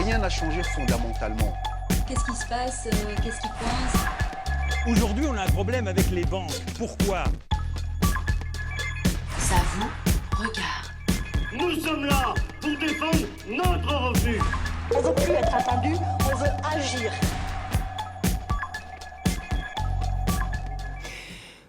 rien n'a changé fondamentalement. Qu'est-ce qui se passe? Qu'est-ce qui coince? Aujourd'hui, on a un problème avec les banques. Pourquoi? Ça vous regarde. Nous sommes là pour défendre notre refus. On ne veut plus être attendu, on veut agir.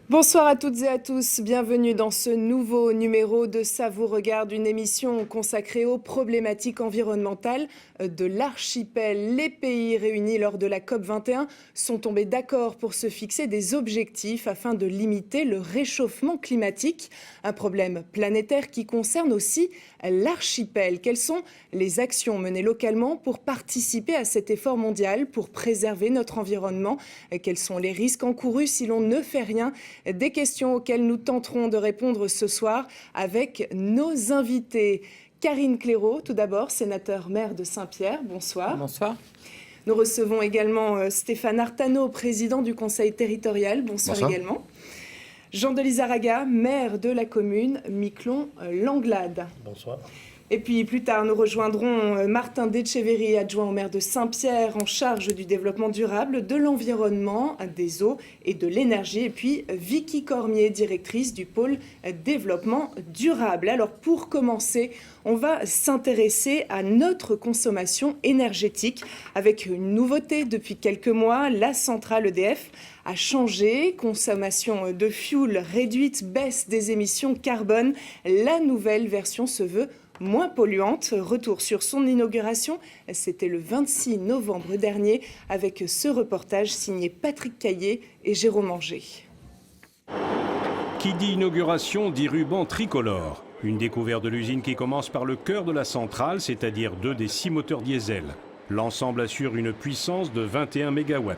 Bonsoir à toutes et à tous, bienvenue dans ce nouveau numéro de Ça vous regarde, une émission consacrée aux problématiques environnementales de l'archipel. Les pays réunis lors de la COP21 sont tombés d'accord pour se fixer des objectifs afin de limiter le réchauffement climatique, un problème planétaire qui concerne aussi l'archipel. Quelles sont les actions menées localement pour participer à cet effort mondial, pour préserver notre environnement? Quels sont les risques encourus si l'on ne fait rien? Des questions auxquelles nous tenterons de répondre ce soir avec nos invités. Karine Clairaut, tout d'abord, sénateur maire de Saint-Pierre. Bonsoir. Bonsoir. Nous recevons également Stéphane Artano, président du conseil territorial. Bonsoir. Également. Jean de Lizarraga, maire de la commune Miquelon-Langlade. Bonsoir. Et puis plus tard, nous rejoindrons Martin Detcheverry, adjoint au maire de Saint-Pierre, en charge du développement durable, de l'environnement, des eaux et de l'énergie. Et puis Vicky Cormier, directrice du pôle développement durable. Alors pour commencer, on va s'intéresser à notre consommation énergétique avec une nouveauté depuis quelques mois. La centrale EDF a changé. Consommation de fioul réduite, baisse des émissions carbone. La nouvelle version se veut moins polluante. Retour sur son inauguration, c'était le 26 novembre dernier avec ce reportage signé Patrick Caillé et Jérôme Anger. Qui dit inauguration dit ruban tricolore. Une découverte de l'usine qui commence par le cœur de la centrale, c'est-à-dire 2 des 6 moteurs diesel. L'ensemble assure une puissance de 21 MW.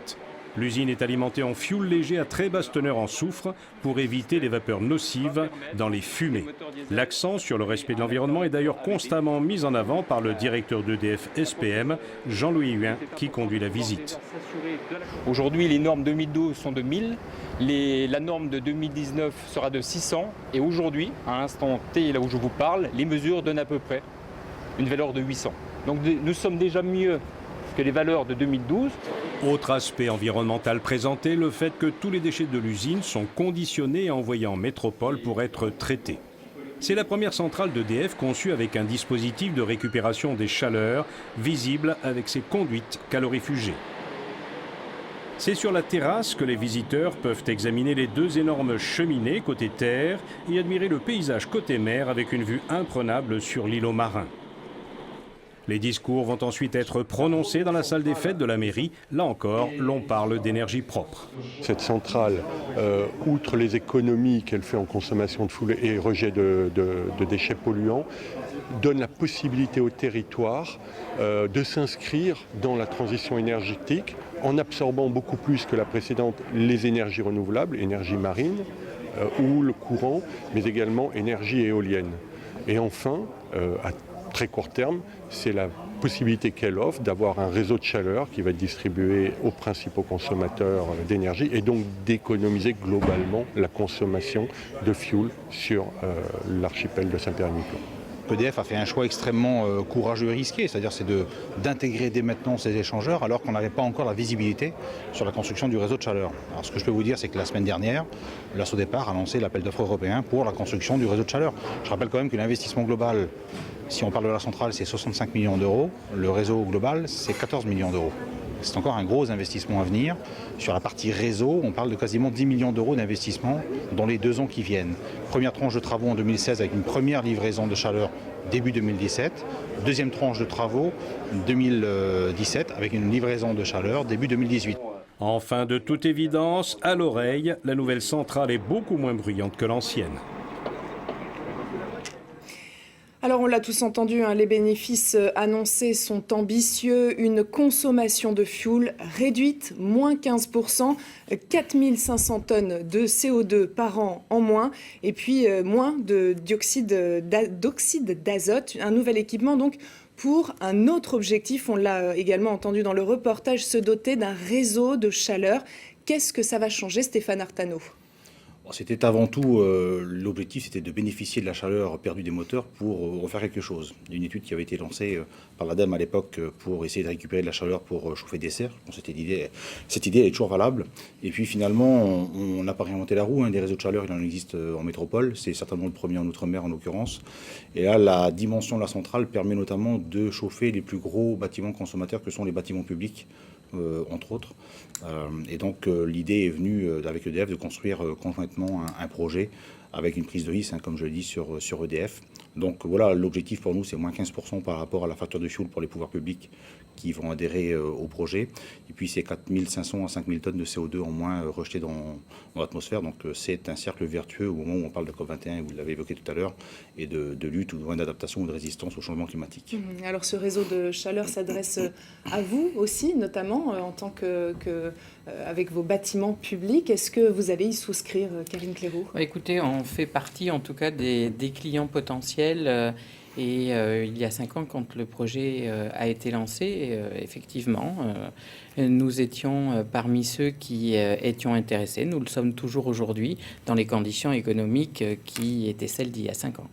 L'usine est alimentée en fioul léger à très basse teneur en soufre pour éviter les vapeurs nocives dans les fumées. L'accent sur le respect de l'environnement est d'ailleurs constamment mis en avant par le directeur d'EDF SPM, Jean-Louis Huin, qui conduit la visite. Aujourd'hui, les normes 2012 sont de 1000, la norme de 2019 sera de 600 et aujourd'hui, à l'instant T, là où je vous parle, les mesures donnent à peu près une valeur de 800. Donc nous sommes déjà mieux que les valeurs de 2012. Autre aspect environnemental présenté, le fait que tous les déchets de l'usine sont conditionnés et envoyés en métropole pour être traités. C'est la première centrale d'EDF conçue avec un dispositif de récupération des chaleurs visible avec ses conduites calorifugées. C'est sur la terrasse que les visiteurs peuvent examiner les 2 énormes cheminées côté terre et admirer le paysage côté mer avec une vue imprenable sur l'îlot marin. Les discours vont ensuite être prononcés dans la salle des fêtes de la mairie. Là encore, l'on parle d'énergie propre. Cette centrale, outre les économies qu'elle fait en consommation de fioul et rejet de déchets polluants, donne la possibilité au territoire de s'inscrire dans la transition énergétique en absorbant beaucoup plus que la précédente les énergies renouvelables, énergie marine ou le courant, mais également énergie éolienne. Et enfin, à très court terme, c'est la possibilité qu'elle offre d'avoir un réseau de chaleur qui va être distribué aux principaux consommateurs d'énergie et donc d'économiser globalement la consommation de fioul sur l'archipel de Saint-Pierre-et-Miquelon. EDF a fait un choix extrêmement courageux et risqué, c'est-à-dire d'intégrer dès maintenant ces échangeurs alors qu'on n'avait pas encore la visibilité sur la construction du réseau de chaleur. Alors ce que je peux vous dire, c'est que la semaine dernière, la Sodepar a lancé l'appel d'offres européen pour la construction du réseau de chaleur. Je rappelle quand même que l'investissement global, si on parle de la centrale, c'est 65 millions d'euros. Le réseau global, c'est 14 millions d'euros. C'est encore un gros investissement à venir. Sur la partie réseau, on parle de quasiment 10 millions d'euros d'investissement dans les 2 ans qui viennent. Première tranche de travaux en 2016 avec une première livraison de chaleur début 2017. Deuxième tranche de travaux 2017 avec une livraison de chaleur début 2018. Enfin, de toute évidence, à l'oreille, la nouvelle centrale est beaucoup moins bruyante que l'ancienne. Alors on l'a tous entendu, les bénéfices annoncés sont ambitieux. Une consommation de fioul réduite, moins 15%, 4500 tonnes de CO2 par an en moins, et puis moins de d'oxyde d'azote. Un nouvel équipement donc pour un autre objectif, on l'a également entendu dans le reportage, se doter d'un réseau de chaleur. Qu'est-ce que ça va changer, Stéphane Artano ? C'était avant tout, l'objectif c'était de bénéficier de la chaleur perdue des moteurs pour refaire quelque chose. Une étude qui avait été lancée par l'ADEME à l'époque pour essayer de récupérer de la chaleur pour chauffer des serres. Bon, cette idée elle est toujours valable. Et puis finalement, on n'a pas réinventé la roue. Des réseaux de chaleur, il en existe en métropole. C'est certainement le premier en Outre-mer en l'occurrence. Et là, la dimension de la centrale permet notamment de chauffer les plus gros bâtiments consommateurs que sont les bâtiments publics. Entre autres. Et donc l'idée est venue avec EDF de construire conjointement un projet avec une prise de risque, comme je l'ai dit, sur EDF. Donc voilà, l'objectif pour nous, c'est moins 15% par rapport à la facture de fioul pour les pouvoirs publics qui vont adhérer au projet. Et puis c'est 4500 à 5000 tonnes de CO2 en moins rejetées dans l'atmosphère. Donc c'est un cercle vertueux au moment où on parle de COP21, vous l'avez évoqué tout à l'heure, et de lutte ou d'adaptation ou de résistance au changement climatique. Alors ce réseau de chaleur s'adresse à vous aussi, notamment en tant avec vos bâtiments publics. Est-ce que vous allez y souscrire, Karine Claireau ? Écoutez, on fait partie en tout cas des clients potentiels. Et il y a 5 ans, quand le projet a été lancé, effectivement, nous étions parmi ceux qui étions intéressés. Nous le sommes toujours aujourd'hui dans les conditions économiques qui étaient celles d'il y a 5 ans.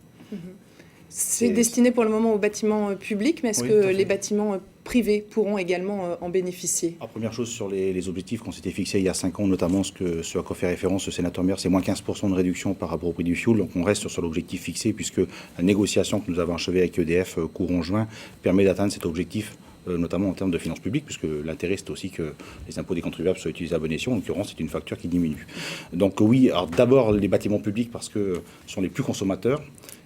C'est destiné pour le moment aux bâtiments publics, mais est-ce que les bâtiments privés pourront également en bénéficier ? La première chose sur les objectifs qu'on s'était fixés il y a 5 ans, notamment ce à quoi fait référence le sénateur Maire, c'est moins 15% de réduction par rapport au prix du fioul. Donc on reste sur l'objectif fixé puisque la négociation que nous avons achevée avec EDF courant juin permet d'atteindre cet objectif, notamment en termes de finances publiques, puisque l'intérêt c'est aussi que les impôts des contribuables soient utilisés à bon escient. En l'occurrence, c'est une facture qui diminue. Donc oui, alors d'abord les bâtiments publics parce que ce sont les plus consommateurs.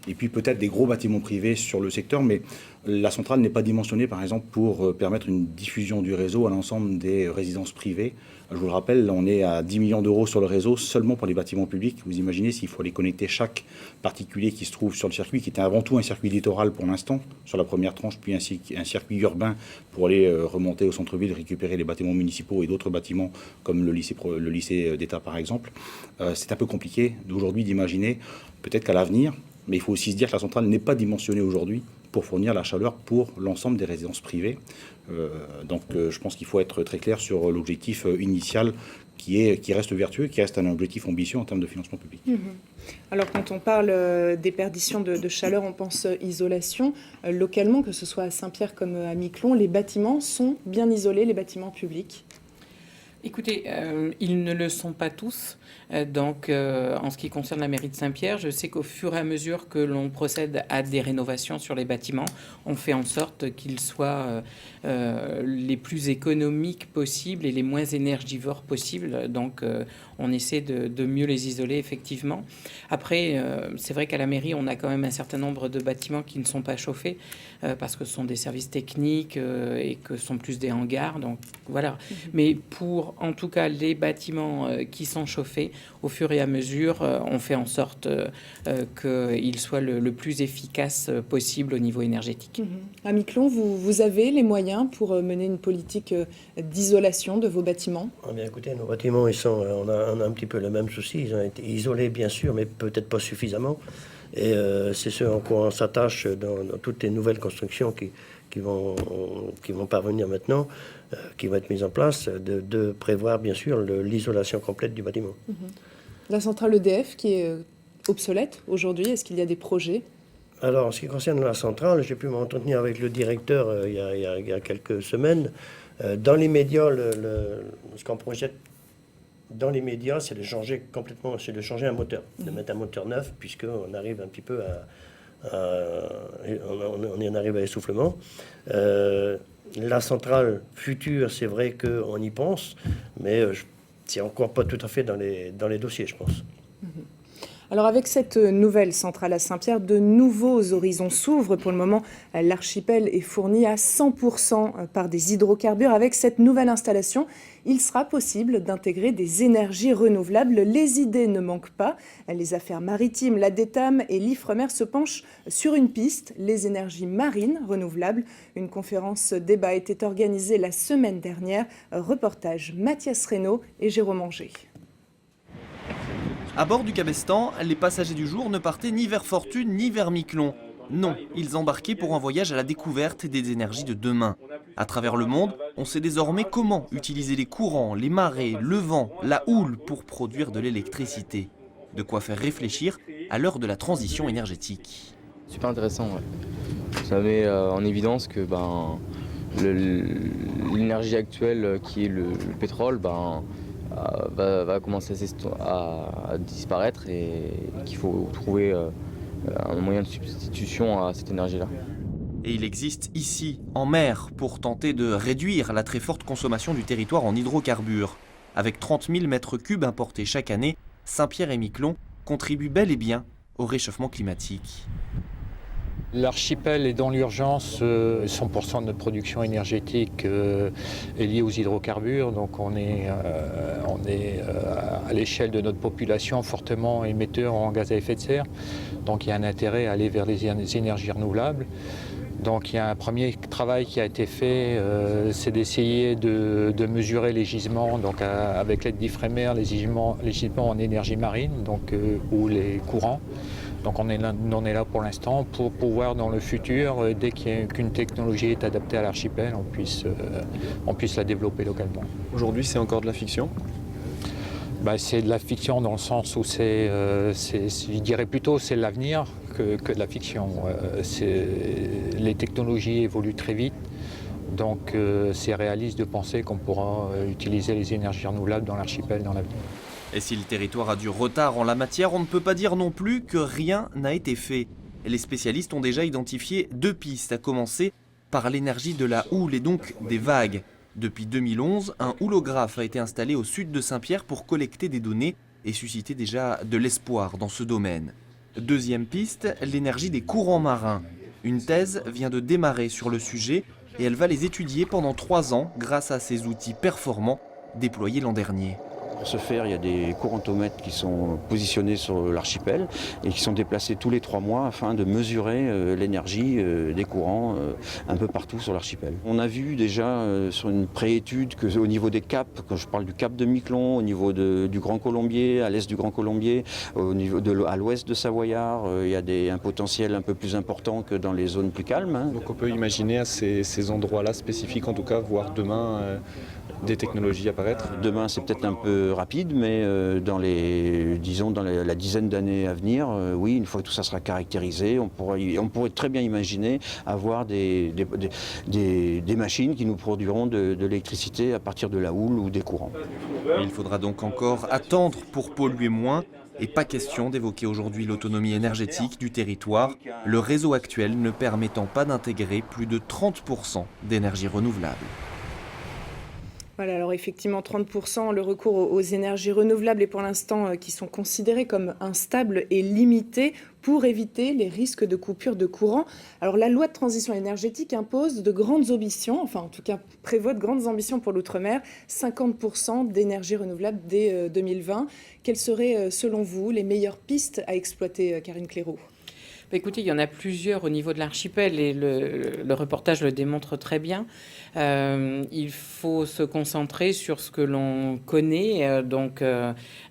Et puis peut-être des gros bâtiments privés sur le secteur, mais la centrale n'est pas dimensionnée, par exemple, pour permettre une diffusion du réseau à l'ensemble des résidences privées. Je vous le rappelle, on est à 10 millions d'euros sur le réseau seulement pour les bâtiments publics. Vous imaginez s'il faut aller connecter chaque particulier qui se trouve sur le circuit, qui était avant tout un circuit littoral pour l'instant, sur la première tranche, puis un circuit urbain pour aller remonter au centre-ville, récupérer les bâtiments municipaux et d'autres bâtiments comme le lycée d'État, par exemple. C'est un peu compliqué d'aujourd'hui d'imaginer, peut-être qu'à l'avenir, mais il faut aussi se dire que la centrale n'est pas dimensionnée aujourd'hui pour fournir la chaleur pour l'ensemble des résidences privées. Donc je pense qu'il faut être très clair sur l'objectif initial qui reste vertueux, qui reste un objectif ambitieux en termes de financement public. Alors quand on parle déperdition de chaleur, on pense isolation. Localement, que ce soit à Saint-Pierre comme à Miquelon, les bâtiments sont bien isolés, les bâtiments publics ? Écoutez, ils ne le sont pas tous. Donc, en ce qui concerne la mairie de Saint-Pierre, je sais qu'au fur et à mesure que l'on procède à des rénovations sur les bâtiments, on fait en sorte qu'ils soient les plus économiques possibles et les moins énergivores possibles. Donc, on essaie de mieux les isoler, effectivement. Après, c'est vrai qu'à la mairie, on a quand même un certain nombre de bâtiments qui ne sont pas chauffés parce que ce sont des services techniques et que ce sont plus des hangars. Donc, voilà. Mais pour, en tout cas, les bâtiments qui sont chauffés, au fur et à mesure, on fait en sorte qu'ils soient le plus efficaces possible au niveau énergétique. À Miquelon, vous avez les moyens pour mener une politique d'isolation de vos bâtiments ? Bien, écoutez, nos bâtiments, on a un petit peu le même souci. Ils ont été isolés, bien sûr, mais peut-être pas suffisamment. Et c'est ce en quoi on s'attache dans toutes les nouvelles constructions qui vont parvenir maintenant, qui vont être mises en place, de prévoir, bien sûr, l'isolation complète du bâtiment. La centrale EDF, qui est obsolète aujourd'hui, est-ce qu'il y a des projets ? Alors, en ce qui concerne la centrale, j'ai pu m'entretenir avec le directeur il y a quelques semaines. Dans les médias, ce qu'on projette dans les médias, c'est de changer complètement, c'est de changer un moteur, de mettre un moteur neuf, puisqu'on arrive un petit peu on arrive à l'essoufflement. La centrale future, c'est vrai qu'on y pense, mais c'est encore pas tout à fait dans les dossiers, je pense. Alors avec cette nouvelle centrale à Saint-Pierre, de nouveaux horizons s'ouvrent. Pour le moment, l'archipel est fourni à 100% par des hydrocarbures. Avec cette nouvelle installation, il sera possible d'intégrer des énergies renouvelables. Les idées ne manquent pas. Les affaires maritimes, la DETAM et l'Ifremer se penchent sur une piste, les énergies marines renouvelables. Une conférence débat était organisée la semaine dernière. Reportage Mathias Reynaud et Jérôme Anger. À bord du Cabestan, les passagers du jour ne partaient ni vers Fortune ni vers Miquelon. Non, ils embarquaient pour un voyage à la découverte des énergies de demain. À travers le monde, on sait désormais comment utiliser les courants, les marées, le vent, la houle pour produire de l'électricité. De quoi faire réfléchir à l'heure de la transition énergétique. Super intéressant, ouais. Ça met en évidence que l'énergie actuelle qui est le pétrole va commencer à disparaître et qu'il faut trouver un moyen de substitution à cette énergie-là. Et il existe ici, en mer, pour tenter de réduire la très forte consommation du territoire en hydrocarbures. Avec 30 000 mètres cubes importés chaque année, Saint-Pierre-et-Miquelon contribue bel et bien au réchauffement climatique. L'archipel est dans l'urgence, 100% de notre production énergétique est liée aux hydrocarbures, donc on est à l'échelle de notre population fortement émetteur en gaz à effet de serre, donc il y a un intérêt à aller vers les énergies renouvelables. Donc il y a un premier travail qui a été fait, c'est d'essayer de mesurer les gisements, donc avec l'aide d'Ifremer, les gisements en énergie marine, donc, ou les courants. Donc on est là pour l'instant pour pouvoir dans le futur, dès qu'une technologie est adaptée à l'archipel, on puisse la développer localement. Aujourd'hui c'est encore de la fiction ? C'est de la fiction dans le sens où je dirais plutôt c'est l'avenir que de la fiction. Les technologies évoluent très vite, donc c'est réaliste de penser qu'on pourra utiliser les énergies renouvelables dans l'archipel dans l'avenir. Et si le territoire a du retard en la matière, on ne peut pas dire non plus que rien n'a été fait. Les spécialistes ont déjà identifié 2 pistes, à commencer par l'énergie de la houle et donc des vagues. Depuis 2011, un houlographe a été installé au sud de Saint-Pierre pour collecter des données et susciter déjà de l'espoir dans ce domaine. Deuxième piste, l'énergie des courants marins. Une thèse vient de démarrer sur le sujet et elle va les étudier pendant 3 ans grâce à ces outils performants déployés l'an dernier. Pour ce faire, il y a des courantomètres qui sont positionnés sur l'archipel et qui sont déplacés tous les 3 mois afin de mesurer l'énergie des courants un peu partout sur l'archipel. On a vu déjà sur une préétude qu'au niveau des caps, quand je parle du cap de Miquelon, au niveau du Grand Colombier, à l'est du Grand Colombier, à l'ouest de Savoyard, il y a un potentiel un peu plus important que dans les zones plus calmes. Donc on peut imaginer à ces endroits-là spécifiques, en tout cas, voir demain des technologies apparaître. Demain, c'est peut-être un peu rapide, mais dans la dizaine d'années à venir, oui, une fois que tout ça sera caractérisé, on pourrait très bien imaginer avoir des machines qui nous produiront de l'électricité à partir de la houle ou des courants. Il faudra donc encore attendre pour polluer moins et pas question d'évoquer aujourd'hui l'autonomie énergétique du territoire, le réseau actuel ne permettant pas d'intégrer plus de 30% d'énergie renouvelable. Voilà, alors effectivement, 30%, le recours aux énergies renouvelables et pour l'instant qui sont considérées comme instables et limitées pour éviter les risques de coupure de courant. Alors la loi de transition énergétique impose de grandes ambitions, enfin en tout cas prévoit de grandes ambitions pour l'outre-mer, 50% d'énergie renouvelable dès 2020. Quelles seraient selon vous les meilleures pistes à exploiter, Karine Claireau ? Écoutez, il y en a plusieurs au niveau de l'archipel et le reportage le démontre très bien. Il faut se concentrer sur ce que l'on connaît. Donc,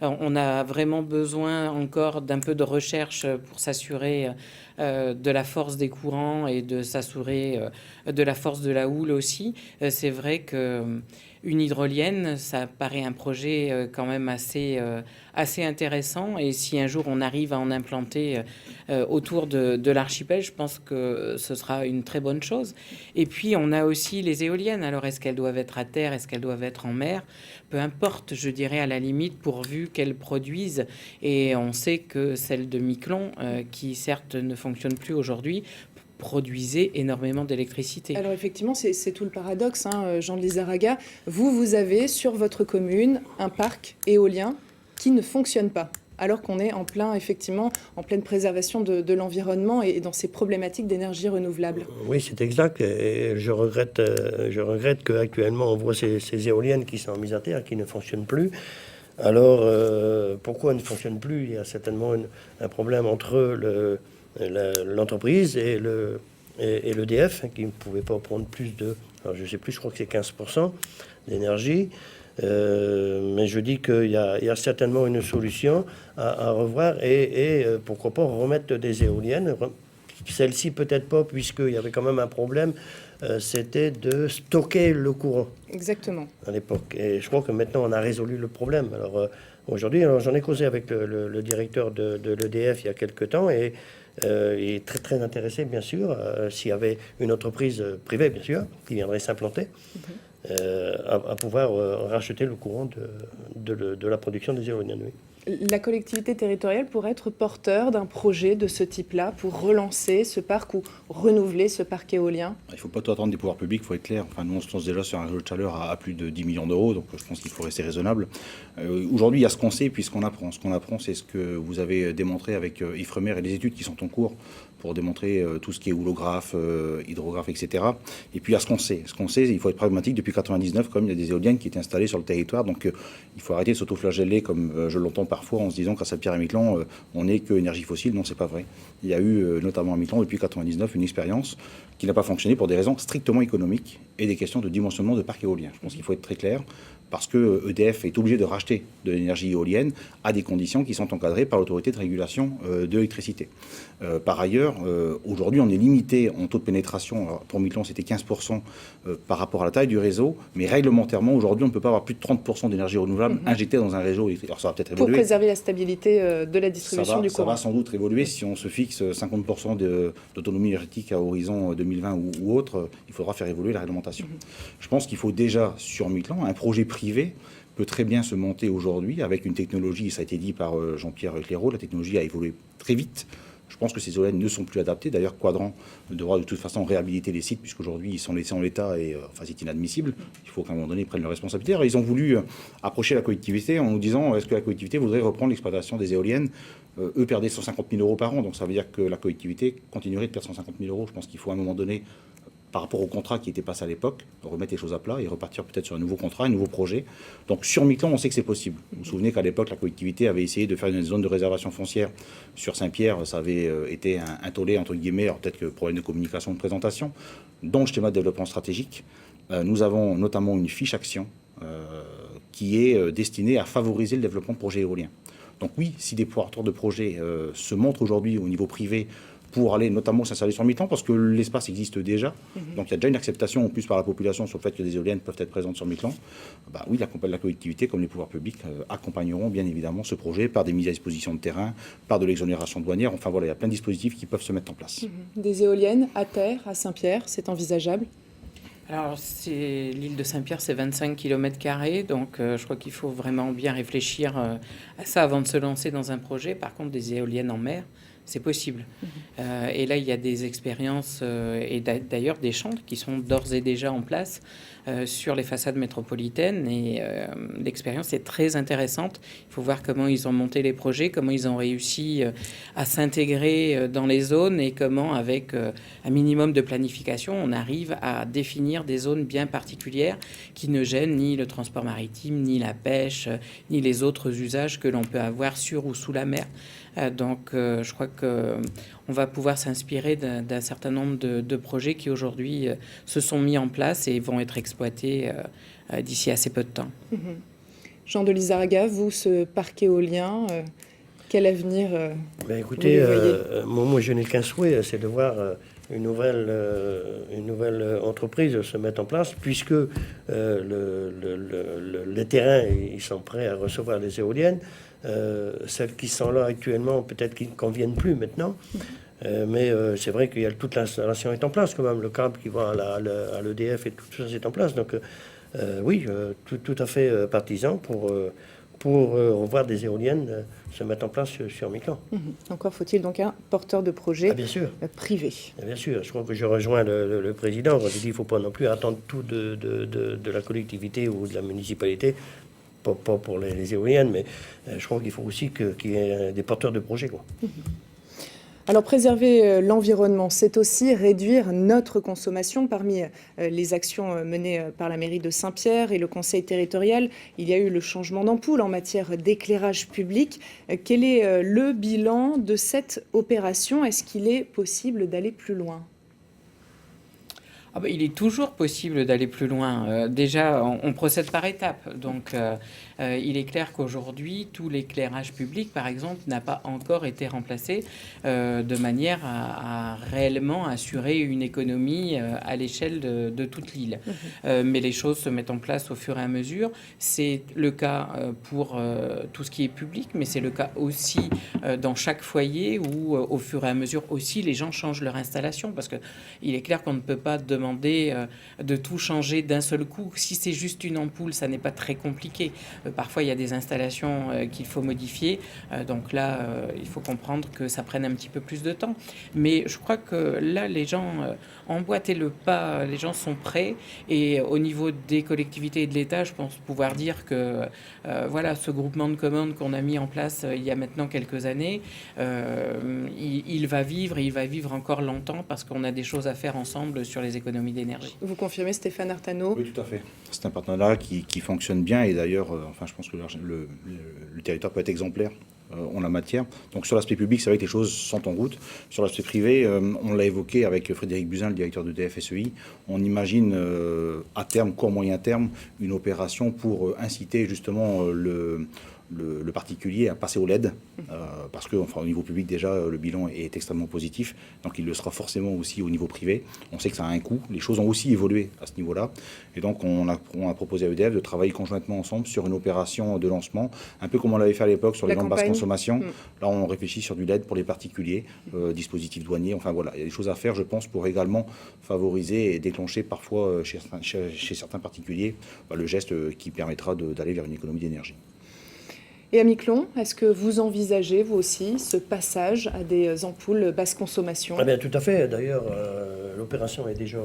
on a vraiment besoin encore d'un peu de recherche pour s'assurer de la force des courants et de s'assurer de la force de la houle aussi. C'est vrai que une hydrolienne, ça paraît un projet quand même assez intéressant. Et si un jour on arrive à en implanter autour de l'archipel, je pense que ce sera une très bonne chose. Et puis on a aussi les éoliennes. Alors est-ce qu'elles doivent être à terre, est-ce qu'elles doivent être en mer ? Peu importe, je dirais à la limite, pourvu qu'elles produisent. Et on sait que celle de Miquelon, qui certes ne fonctionne plus aujourd'hui, produisait énormément d'électricité. Alors effectivement, c'est tout le paradoxe, Jean de Lizarraga. Vous avez sur votre commune un parc éolien qui ne fonctionne pas, alors qu'on est en pleine préservation de l'environnement et dans ces problématiques d'énergie renouvelable. Oui, c'est exact. Et je regrette qu'actuellement on voit ces éoliennes qui sont mises à terre, qui ne fonctionnent plus. Alors, pourquoi elles ne fonctionnent plus ? Il y a certainement un problème entre l'entreprise et l'EDF, qui ne pouvait pas prendre plus de... Alors je ne sais plus, je crois que c'est 15% d'énergie. Mais je dis qu'il y a certainement une solution à revoir et pourquoi pas remettre des éoliennes Celle-ci peut-être pas, puisqu'il y avait quand même un problème, c'était de stocker le courant. Exactement. À l'époque. Et je crois que maintenant, on a résolu le problème. Alors, aujourd'hui, j'en ai causé avec le directeur de l'EDF il y a quelques temps, et il est très, très intéressé, bien sûr, s'il y avait une entreprise privée, bien sûr, qui viendrait s'implanter, à pouvoir racheter le courant de la production des éoliennes. Oui. La collectivité territoriale pourrait être porteur d'un projet de ce type-là pour relancer ce parc ou renouveler ce parc éolien? Il ne faut pas tout attendre des pouvoirs publics, il faut être clair. Enfin, nous, on se lance déjà sur un réseau de chaleur à plus de 10 millions d'euros, donc je pense qu'il faut rester raisonnable. Aujourd'hui, il y a ce qu'on sait puis ce qu'on apprend. Ce qu'on apprend, c'est ce que vous avez démontré avec Ifremer et les études qui sont en cours pour démontrer tout ce qui est houlographe, hydrographe, etc. Et puis, il y a ce qu'on sait. Ce qu'on sait, il faut être pragmatique. Depuis 1999, comme il y a des éoliennes qui étaient installées sur le territoire, donc il faut arrêter de s'autoflageller comme je l'entends parfois en se disant qu'à Saint-Pierre-et-Miquelon, on n'est que énergie fossile. Non, c'est pas vrai. Il y a eu, notamment à Miquelon, depuis 1999, une expérience qui n'a pas fonctionné pour des raisons strictement économiques et des questions de dimensionnement de parcs éoliens. Je pense qu'il faut être très clair, parce que EDF est obligé de racheter de l'énergie éolienne à des conditions qui sont encadrées par l'autorité de régulation de l'électricité. Par ailleurs, aujourd'hui, on est limité en taux de pénétration. Alors, pour Miquelon, c'était 15% par rapport à la taille du réseau, mais réglementairement, aujourd'hui, on ne peut pas avoir plus de 30% d'énergie renouvelable injectée dans un réseau électrique. Alors, ça va peut-être évoluer. Pour préserver la stabilité de la distribution du courant. Ça va sans doute évoluer. Si on se fixe 50% d'autonomie énergétique à horizon 2020 ou autre, il faudra faire évoluer la réglementation. Je pense qu'il faut déjà, sur Miquelon, un projet privé peut très bien se monter aujourd'hui avec une technologie, ça a été dit par Jean-Pierre Clairaut, la technologie a évolué très vite. Je pense que ces éoliennes ne sont plus adaptées. D'ailleurs, Quadrant devra de toute façon réhabiliter les sites, puisqu'aujourd'hui, ils sont laissés en l'état et c'est inadmissible. Il faut qu'à un moment donné, ils prennent leurs responsabilités. Alors, ils ont voulu approcher la collectivité en nous disant est-ce que la collectivité voudrait reprendre l'exploitation des éoliennes? Eux perdaient 150 000 euros par an, donc ça veut dire que la collectivité continuerait de perdre 150 000 euros. Je pense qu'il faut à un moment donné, par rapport au contrat qui était passé à l'époque, remettre les choses à plat et repartir peut-être sur un nouveau contrat, un nouveau projet. Donc sur Miquelon, on sait que c'est possible. Vous vous souvenez qu'à l'époque, la collectivité avait essayé de faire une zone de réservation foncière sur Saint-Pierre. Ça avait été un tollé, entre guillemets, alors peut-être que problème de communication, de présentation. Dans le schéma de développement stratégique, nous avons notamment une fiche action qui est destinée à favoriser le développement de projets éoliens. Donc oui, si des porteurs de projets se montrent aujourd'hui au niveau privé pour aller notamment s'installer sur Miquelon, parce que l'espace existe déjà. Donc il y a déjà une acceptation en plus par la population sur le fait que des éoliennes peuvent être présentes sur Miquelon. Bah oui, la collectivité, comme les pouvoirs publics, accompagneront bien évidemment ce projet par des mises à disposition de terrain, par de l'exonération douanière. Enfin voilà, il y a plein de dispositifs qui peuvent se mettre en place. Des éoliennes à terre, à Saint-Pierre, c'est envisageable? Alors, l'île de Saint-Pierre, c'est 25 km², donc je crois qu'il faut vraiment bien réfléchir à ça avant de se lancer dans un projet. Par contre, des éoliennes en mer, c'est possible. Et là, il y a des expériences et d'ailleurs des champs qui sont d'ores et déjà en place sur les façades métropolitaines. Et l'expérience est très intéressante. Il faut voir comment ils ont monté les projets, comment ils ont réussi à s'intégrer dans les zones et comment, avec un minimum de planification, on arrive à définir des zones bien particulières qui ne gênent ni le transport maritime, ni la pêche, ni les autres usages que l'on peut avoir sur ou sous la mer. Donc, je crois qu'on va pouvoir s'inspirer d'un certain nombre de projets qui aujourd'hui se sont mis en place et vont être exploités d'ici assez peu de temps. Jean de Lizarraga, vous, ce parc éolien, quel avenir écoutez, moi, je n'ai qu'un souhait, c'est de voir une nouvelle entreprise se mettre en place, puisque les terrains, ils sont prêts à recevoir les éoliennes. Celles qui sont là actuellement, peut-être qu'ils ne conviennent plus maintenant. Mais c'est vrai que toute l'installation est en place quand même. Le câble qui va à l'EDF et tout ça, c'est en place. Donc oui, tout à fait partisan pour revoir des éoliennes se mettre en place sur Miquelon. Encore faut-il donc un porteur de projet privé. Bien sûr, je crois que je rejoins le président quand il dit qu'il ne faut pas non plus attendre tout de la collectivité ou de la municipalité. Pas pour les éoliennes, mais je crois qu'il faut aussi qu'il y ait des porteurs de projets, quoi. Alors, préserver l'environnement, c'est aussi réduire notre consommation. Parmi les actions menées par la mairie de Saint-Pierre et le conseil territorial, il y a eu le changement d'ampoule en matière d'éclairage public. Quel est le bilan de cette opération? Est-ce qu'il est possible d'aller plus loin? Il est toujours possible d'aller plus loin. Déjà, on procède par étapes. Donc, il est clair qu'aujourd'hui, tout l'éclairage public, par exemple, n'a pas encore été remplacé de manière à réellement assurer une économie à l'échelle de toute l'île. Mais les choses se mettent en place au fur et à mesure. C'est le cas pour tout ce qui est public, mais c'est le cas aussi dans chaque foyer où, au fur et à mesure aussi, les gens changent leur installation. Parce qu'il est clair qu'on ne peut pas demander de tout changer d'un seul coup. Si c'est juste une ampoule, ça n'est pas très compliqué. Parfois, il y a des installations qu'il faut modifier. Donc là, il faut comprendre que ça prenne un petit peu plus de temps. Mais je crois que là, les gens emboîter le pas, les gens sont prêts. Et au niveau des collectivités et de l'État, je pense pouvoir dire que voilà, ce groupement de commandes qu'on a mis en place il y a maintenant quelques années, il va vivre et il va vivre encore longtemps parce qu'on a des choses à faire ensemble sur les économies d'énergie. Vous confirmez, Stéphane Artano? Oui, tout à fait. C'est un partenariat qui fonctionne bien et d'ailleurs, enfin, je pense que le territoire peut être exemplaire en la matière. Donc sur l'aspect public, c'est vrai que les choses sont en route. Sur l'aspect privé, on l'a évoqué avec Frédéric Buzyn, le directeur d'EDF SEI, on imagine à terme, court moyen terme, une opération pour inciter justement le particulier à passer au LED, parce que enfin, au niveau public déjà le bilan est extrêmement positif, donc il le sera forcément aussi au niveau privé. On sait que ça a un coût, les choses ont aussi évolué à ce niveau-là, et donc on a proposé à EDF de travailler conjointement ensemble sur une opération de lancement, un peu comme on l'avait fait à l'époque sur les grandes basses consommations. Là on réfléchit sur du LED pour les particuliers, dispositifs douaniers, enfin voilà, il y a des choses à faire je pense pour également favoriser et déclencher parfois chez certains particuliers le geste qui permettra d'aller vers une économie d'énergie. Et à Miquelon, est-ce que vous envisagez, vous aussi, ce passage à des ampoules basse consommation? Ah bien, tout à fait. D'ailleurs, l'opération est déjà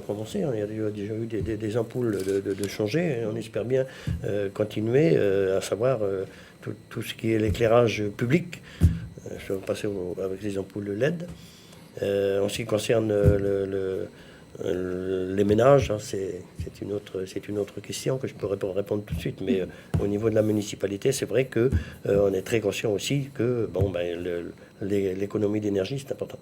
commencée. Il y a déjà eu des ampoules de changer. On espère bien continuer, à savoir tout ce qui est l'éclairage public. Je vais passer avec les ampoules LED. En ce qui concerne les ménages, hein, c'est une autre question que je peux répondre tout de suite, mais au niveau de la municipalité, c'est vrai que on est très conscient aussi que l'économie d'énergie, c'est important.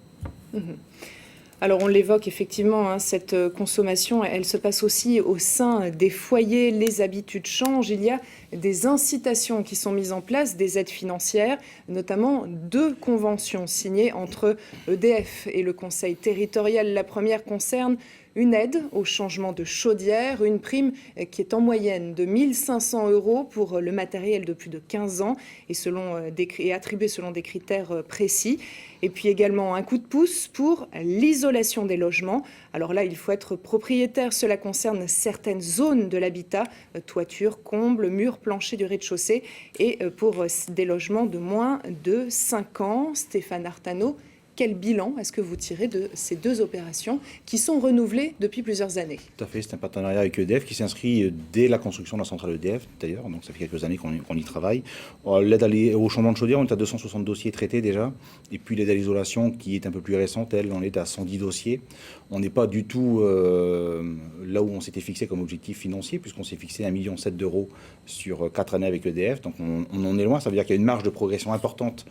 Alors on l'évoque effectivement, hein, cette consommation, elle se passe aussi au sein des foyers, les habitudes changent, il y a des incitations qui sont mises en place, des aides financières, notamment 2 conventions signées entre EDF et le Conseil territorial. La première concerne une aide au changement de chaudière, une prime qui est en moyenne de 1 500 € pour le matériel de plus de 15 ans et attribué selon des critères précis. Et puis également un coup de pouce pour l'isolation des logements. Alors là, il faut être propriétaire. Cela concerne certaines zones de l'habitat, toiture, combles, murs, planchers du rez-de-chaussée. Et pour des logements de moins de 5 ans, Stéphane Artano, quel bilan est-ce que vous tirez de ces 2 opérations qui sont renouvelées depuis plusieurs années? Tout à fait, c'est un partenariat avec EDF qui s'inscrit dès la construction de la centrale EDF d'ailleurs, donc ça fait quelques années qu'on y travaille. L'aide au changement de chaudière, on est à 260 dossiers traités déjà, et puis l'aide à l'isolation qui est un peu plus récente, elle, on est à 110 dossiers. On n'est pas du tout là où on s'était fixé comme objectif financier, puisqu'on s'est fixé 1,7 million d'euros sur 4 années avec EDF, donc on en est loin, ça veut dire qu'il y a une marge de progression importante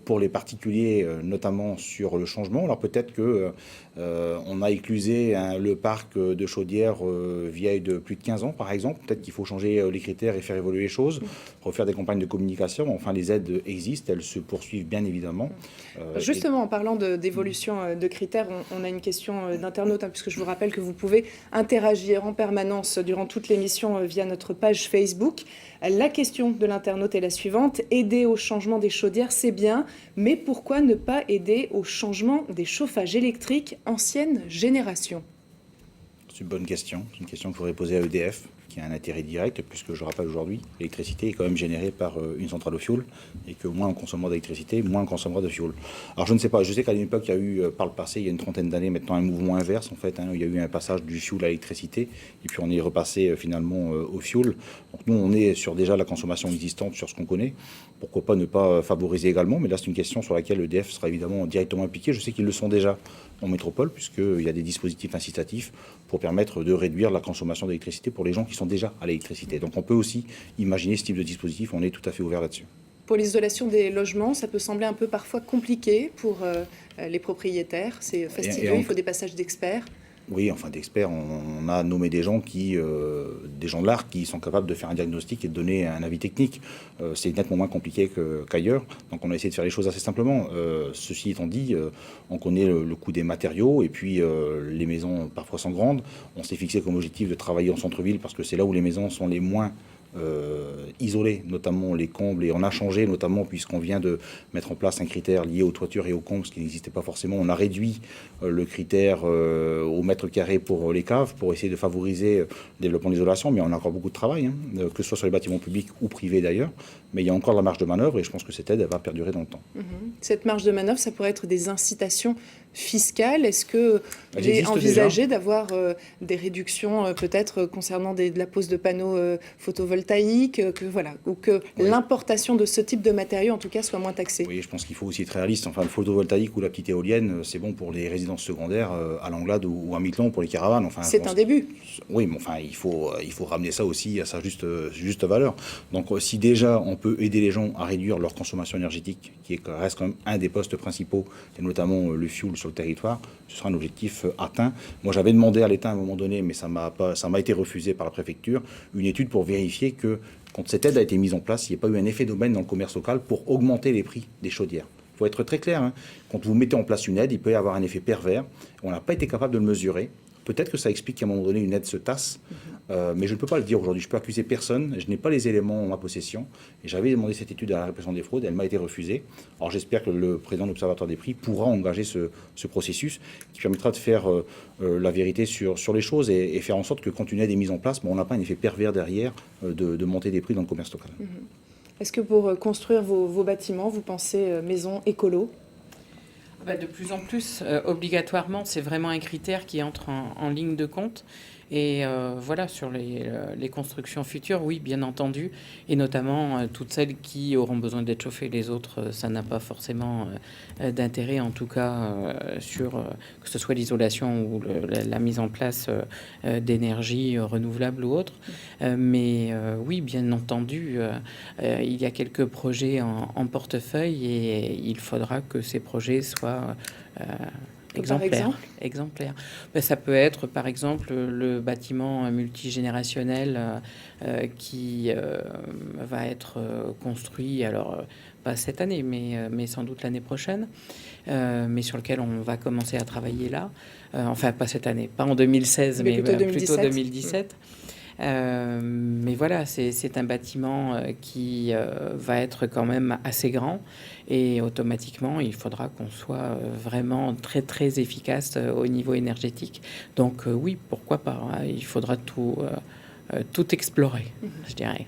pour les particuliers, notamment sur le changement. Alors peut-être qu'on a éclusé le parc de chaudières vieilles de plus de 15 ans, par exemple. Peut-être qu'il faut changer les critères et faire évoluer les choses, refaire des campagnes de communication. Enfin, les aides existent, elles se poursuivent bien évidemment. Justement, en parlant d'évolution de critères, on a une question d'internaute, hein, puisque je vous rappelle que vous pouvez interagir en permanence durant toute l'émission via notre page Facebook. La question de l'internaute est la suivante. Aider au changement des chaudières, c'est bien, mais pourquoi ne pas aider au changement des chauffages électriques ancienne génération? C'est une bonne question. C'est une question qu'il faudrait poser à EDF, qui a un intérêt direct, puisque je rappelle aujourd'hui, l'électricité est quand même générée par une centrale au fioul, et que moins on consommera d'électricité, moins on consommera de fioul. Alors je ne sais pas, je sais qu'à une époque, il y a eu, par le passé, il y a une trentaine d'années, maintenant un mouvement inverse, en fait, hein, il y a eu un passage du fioul à l'électricité, et puis on est repassé finalement au fioul. Donc nous, on est sur déjà la consommation existante, sur ce qu'on connaît. Pourquoi pas ne pas favoriser également, mais là c'est une question sur laquelle l'EDF sera évidemment directement impliqué. Je sais qu'ils le sont déjà en métropole, puisqu'il y a des dispositifs incitatifs pour permettre de réduire la consommation d'électricité pour les gens qui sont déjà à l'électricité. Donc on peut aussi imaginer ce type de dispositif, on est tout à fait ouvert là-dessus. Pour l'isolation des logements, ça peut sembler un peu parfois compliqué pour les propriétaires. C'est fastidieux, il faut des passages d'experts. Oui, enfin d'experts, on a nommé des gens de l'art qui sont capables de faire un diagnostic et de donner un avis technique. C'est nettement moins compliqué qu'ailleurs, donc on a essayé de faire les choses assez simplement. Ceci étant dit, on connaît le coût des matériaux et puis les maisons parfois sont grandes. On s'est fixé comme objectif de travailler en centre-ville parce que c'est là où les maisons sont les moins isolés, notamment les combles, et on a changé notamment puisqu'on vient de mettre en place un critère lié aux toitures et aux combles, ce qui n'existait pas forcément. On a réduit le critère au mètre carré pour les caves pour essayer de favoriser le développement de l'isolation, mais on a encore beaucoup de travail, que ce soit sur les bâtiments publics ou privés d'ailleurs, mais il y a encore de la marge de manœuvre et je pense que cette aide elle va perdurer dans le temps. Cette marge de manœuvre, ça pourrait être des incitations fiscales. Est-ce que il est envisagé d'avoir des réductions peut-être concernant de la pose de panneaux photovoltaïques, ou que l'importation de ce type de matériaux en tout cas soit moins taxée? Oui, je pense qu'il faut aussi être réaliste. Enfin, le photovoltaïque ou la petite éolienne, c'est bon pour les résidences secondaires à Langlade ou à Miquelon pour les caravanes. Enfin, c'est un début. Oui, mais enfin, il faut ramener ça aussi à sa juste valeur. Donc, si déjà on peut aider les gens à réduire leur consommation énergétique, qui reste quand même un des postes principaux, et notamment le fuel sur le territoire, ce sera un objectif atteint. Moi, j'avais demandé à l'État à un moment donné, mais ça m'a été refusé par la préfecture, une étude pour vérifier que quand cette aide a été mise en place, il n'y a pas eu un effet d'aubaine dans le commerce local pour augmenter les prix des chaudières. Il faut être très clair, quand vous mettez en place une aide, il peut y avoir un effet pervers. On n'a pas été capable de le mesurer. Peut-être que ça explique qu'à un moment donné, une aide se tasse, mais je ne peux pas le dire aujourd'hui. Je peux accuser personne. Je n'ai pas les éléments en ma possession. Et j'avais demandé cette étude à la répression des fraudes. Elle m'a été refusée. Alors j'espère que le président de l'Observatoire des prix pourra engager ce processus qui permettra de faire la vérité sur les choses et faire en sorte que quand une aide est mise en place, on n'a pas un effet pervers derrière de monter des prix dans le commerce local. Est-ce que pour construire vos bâtiments, vous pensez maison écolo ? De plus en plus, obligatoirement, c'est vraiment un critère qui entre en ligne de compte. Et sur les constructions futures, oui, bien entendu, et notamment toutes celles qui auront besoin d'être chauffées. Les autres, ça n'a pas forcément d'intérêt, en tout cas, sur que ce soit l'isolation ou la mise en place d'énergie renouvelable ou autre. Mais oui, bien entendu, il y a quelques projets en portefeuille et il faudra que ces projets soient exemplaire. Ça peut être par exemple le bâtiment multigénérationnel qui va être construit, alors pas cette année, mais sans doute l'année prochaine, mais sur lequel on va commencer à travailler là. Enfin, pas cette année, pas en 2016, mais plutôt 2017. Mais voilà, c'est un bâtiment qui va être quand même assez grand et automatiquement il faudra qu'on soit vraiment très très efficace au niveau énergétique. Donc oui, pourquoi pas, il faudra tout explorer, je dirais.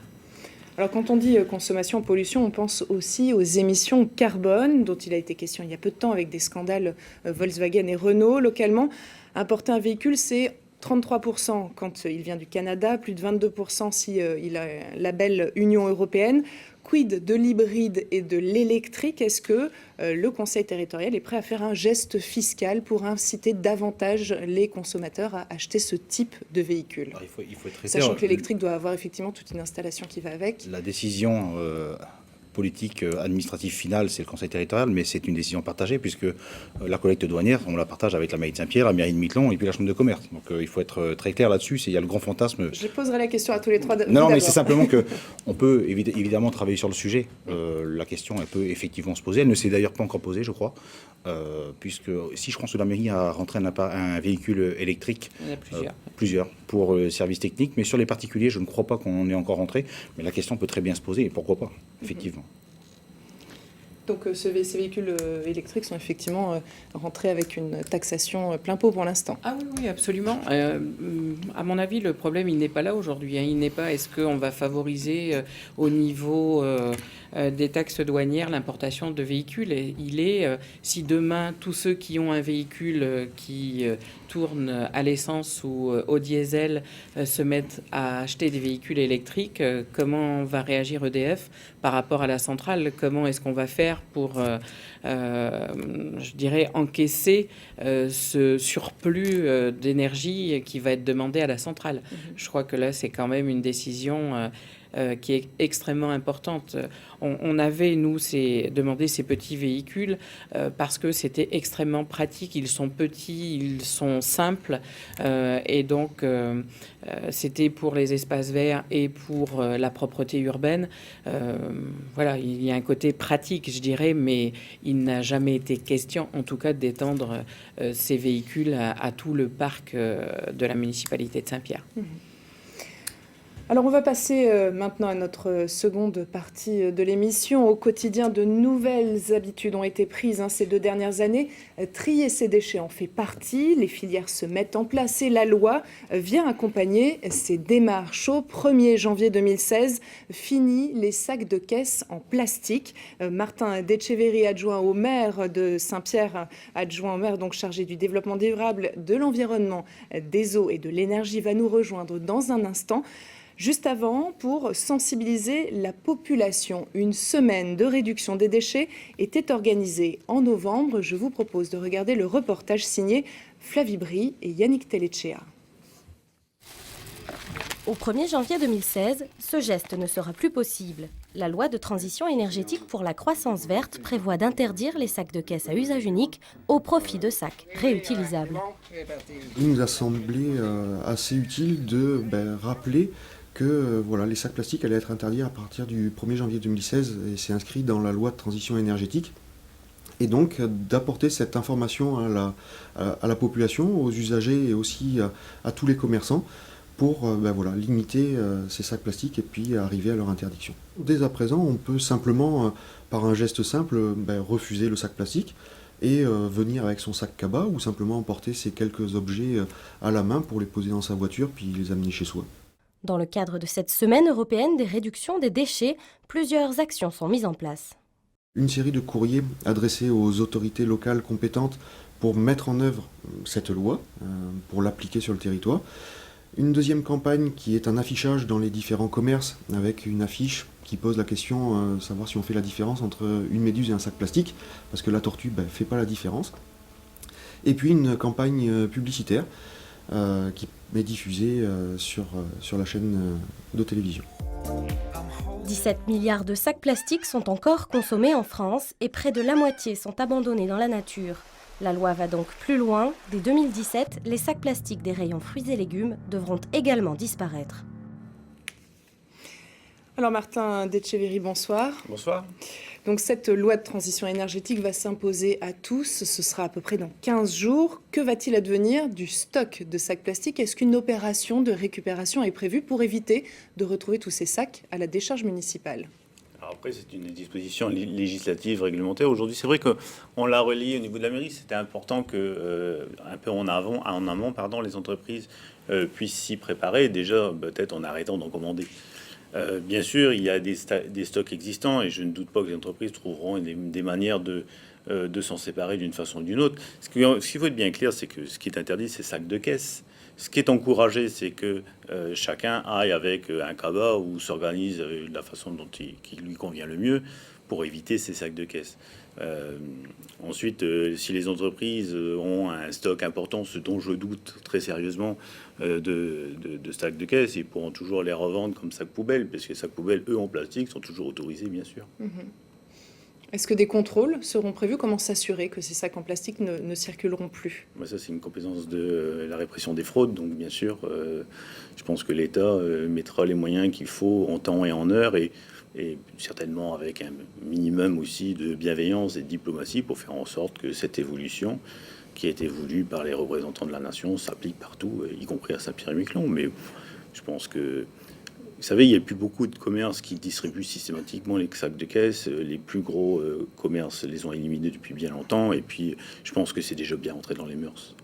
Alors quand on dit consommation, pollution, on pense aussi aux émissions carbone dont il a été question il y a peu de temps avec des scandales Volkswagen et Renault. Localement, importer un véhicule, c'est 33% quand il vient du Canada, plus de 22% si il a un label Union européenne. Quid de l'hybride et de l'électrique? Est-ce que le Conseil territorial est prêt à faire un geste fiscal pour inciter davantage les consommateurs à acheter ce type de véhicule? Alors, il faut être très Sachant que l'électrique doit avoir effectivement toute une installation qui va avec. La décision politique administrative finale, c'est le Conseil territorial, mais c'est une décision partagée puisque la collecte douanière, on la partage avec la mairie de Saint-Pierre, la mairie de Miquelon et puis la Chambre de commerce. Donc il faut être très clair là-dessus. Il y a le grand fantasme. Je poserai la question à tous les trois. Non, mais c'est simplement que on peut évidemment travailler sur le sujet. La question, elle peut effectivement se poser. Elle ne s'est d'ailleurs pas encore posée, je crois, puisque si je pense que la mairie a rentré un véhicule électrique, il y en a plusieurs pour service technique, mais sur les particuliers, je ne crois pas qu'on ait encore rentré. Mais la question peut très bien se poser, et pourquoi pas, effectivement. Donc ces véhicules électriques sont effectivement rentrés avec une taxation plein pot pour l'instant. Ah oui, absolument. À mon avis, le problème, il n'est pas là aujourd'hui. Il n'est pas est-ce qu'on va favoriser au niveau des taxes douanières l'importation de véhicules. Et il est, si demain, tous ceux qui ont un véhicule qui tourne à l'essence ou au diesel se mettent à acheter des véhicules électriques, comment va réagir EDF par rapport à la centrale? Comment est-ce qu'on va faire pour, je dirais, encaisser ce surplus d'énergie qui va être demandé à la centrale? Je crois que là, c'est quand même une décision qui est extrêmement importante. On avait, nous, demandé ces petits véhicules parce que c'était extrêmement pratique. Ils sont petits, ils sont simples et donc c'était pour les espaces verts et pour la propreté urbaine. Voilà, il y a un côté pratique, je dirais, mais il n'a jamais été question, en tout cas, d'étendre ces véhicules à tout le parc de la municipalité de Saint-Pierre. Alors on va passer maintenant à notre seconde partie de l'émission. Au quotidien, de nouvelles habitudes ont été prises ces 2 dernières années. Trier ses déchets en fait partie, les filières se mettent en place et la loi vient accompagner ces démarches. Au 1er janvier 2016, fini les sacs de caisse en plastique. Martin Detcheverry, adjoint au maire de Saint-Pierre, adjoint au maire donc chargé du développement durable, de l'environnement, des eaux et de l'énergie, va nous rejoindre dans un instant. Juste avant, pour sensibiliser la population, une semaine de réduction des déchets était organisée en novembre. Je vous propose de regarder le reportage signé Flavie Brie et Yannick Telechea. Au 1er janvier 2016, ce geste ne sera plus possible. La loi de transition énergétique pour la croissance verte prévoit d'interdire les sacs de caisse à usage unique au profit de sacs réutilisables. Il nous a semblé assez utile de rappeler que les sacs plastiques allaient être interdits à partir du 1er janvier 2016 et c'est inscrit dans la loi de transition énergétique. Et donc d'apporter cette information à la population, aux usagers et aussi à tous les commerçants pour limiter ces sacs plastiques et puis arriver à leur interdiction. Dès à présent, on peut simplement, par un geste simple, refuser le sac plastique et venir avec son sac cabas ou simplement emporter ces quelques objets à la main pour les poser dans sa voiture puis les amener chez soi. Dans le cadre de cette semaine européenne des réductions des déchets, plusieurs actions sont mises en place. Une série de courriers adressés aux autorités locales compétentes pour mettre en œuvre cette loi, pour l'appliquer sur le territoire. Une deuxième campagne qui est un affichage dans les différents commerces avec une affiche qui pose la question, savoir si on fait la différence entre une méduse et un sac plastique, parce que la tortue ne fait pas la différence. Et puis une campagne publicitaire qui est diffusée sur la chaîne de télévision. 17 milliards de sacs plastiques sont encore consommés en France et près de la moitié sont abandonnés dans la nature. La loi va donc plus loin. Dès 2017, les sacs plastiques des rayons fruits et légumes devront également disparaître. Alors Martin Detcheverry, bonsoir. Bonsoir. Donc cette loi de transition énergétique va s'imposer à tous, ce sera à peu près dans 15 jours. Que va-t-il advenir du stock de sacs plastiques? Est-ce qu'une opération de récupération est prévue pour éviter de retrouver tous ces sacs à la décharge municipale? Alors après, c'est une disposition législative réglementaire. Aujourd'hui, c'est vrai qu'on l'a relié au niveau de la mairie. C'était important que, un peu en amont, les entreprises puissent s'y préparer, déjà peut-être en arrêtant d'en commander. Bien sûr, il y a des stocks existants et je ne doute pas que les entreprises trouveront des manières de s'en séparer d'une façon ou d'une autre. Ce qu'il faut être bien clair, c'est que ce qui est interdit, c'est sacs de caisse. Ce qui est encouragé, c'est que chacun aille avec un cabas ou s'organise de la façon dont qui lui convient le mieux pour éviter ces sacs de caisse. Ensuite, si les entreprises ont un stock important, ce dont je doute très sérieusement de sacs de caisse, ils pourront toujours les revendre comme sacs poubelles, parce que les sacs poubelles, eux, en plastique, sont toujours autorisés, bien sûr. Est-ce que des contrôles seront prévus? Comment s'assurer que ces sacs en plastique ne circuleront plus? Ça, c'est une compétence de la répression des fraudes. Donc, bien sûr, je pense que l'État mettra les moyens qu'il faut en temps et en heure, et certainement avec un minimum aussi de bienveillance et de diplomatie pour faire en sorte que cette évolution qui a été voulue par les représentants de la nation s'applique partout, y compris à Saint-Pierre-et-Miquelon. Mais je pense que, vous savez, il n'y a plus beaucoup de commerces qui distribuent systématiquement les sacs de caisse. Les plus gros commerces les ont éliminés depuis bien longtemps. Et puis, je pense que c'est déjà bien entré dans les mœurs.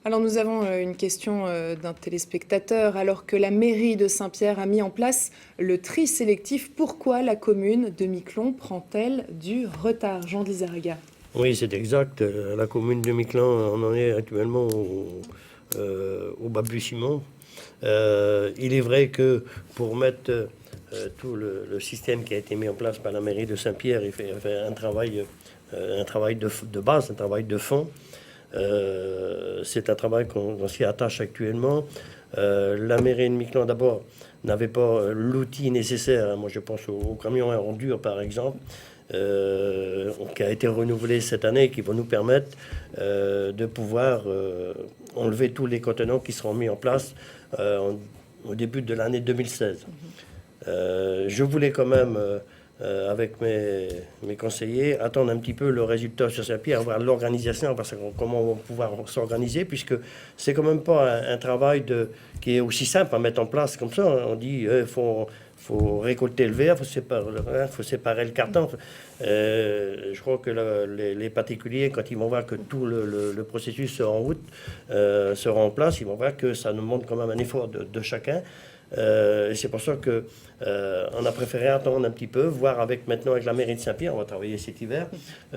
Alors nous avons une question d'un téléspectateur. Alors que la mairie de Saint-Pierre a mis en place le tri sélectif, pourquoi la commune de Miquelon prend-elle du retard? Jean de Lizarraga. Oui, c'est exact. La commune de Miquelon, on en est actuellement au balbutiement. Il est vrai que pour mettre tout le système qui a été mis en place par la mairie de Saint-Pierre, il fait un travail de base, un travail de fond. C'est un travail qu'on s'y attache actuellement. La mairie de Miquelon, d'abord, n'avait pas l'outil nécessaire. Moi, je pense aux camions en dur, par exemple, qui a été renouvelé cette année, qui va nous permettre de pouvoir enlever tous les contenants qui seront mis en place au début de l'année 2016. Je voulais quand même, avec mes conseillers, attendre un petit peu le résultat sur Saint-Pierre, voir l'organisation, voir comment on va pouvoir s'organiser, puisque c'est quand même pas un travail qui est aussi simple à mettre en place comme ça. On dit faut récolter le verre, faut séparer le carton. Je crois que les particuliers, quand ils vont voir que tout le processus sera en route, sera en place, ils vont voir que ça nous montre quand même un effort de chacun. Et c'est pour ça que on a préféré attendre un petit peu, voir maintenant avec la mairie de Saint-Pierre, on va travailler cet hiver,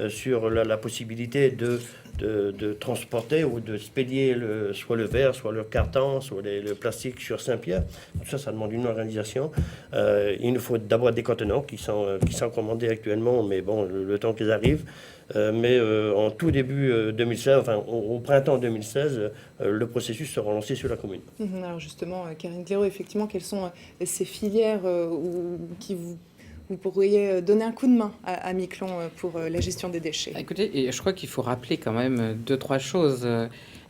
sur la possibilité de transporter ou de spédier soit le verre, soit le carton, soit le plastique sur Saint-Pierre. Tout ça, ça demande une organisation. Il nous faut d'abord des contenants qui sont commandés actuellement, mais bon, le temps qu'ils arrivent. Mais en tout début 2016, enfin au printemps 2016, le processus sera lancé sur la commune. Alors justement, Karine Clairaut, effectivement, quelles sont ces filières qui vous pourriez donner un coup de main à Miquelon pour la gestion des déchets? Écoutez, et je crois qu'il faut rappeler quand même 2-3 choses.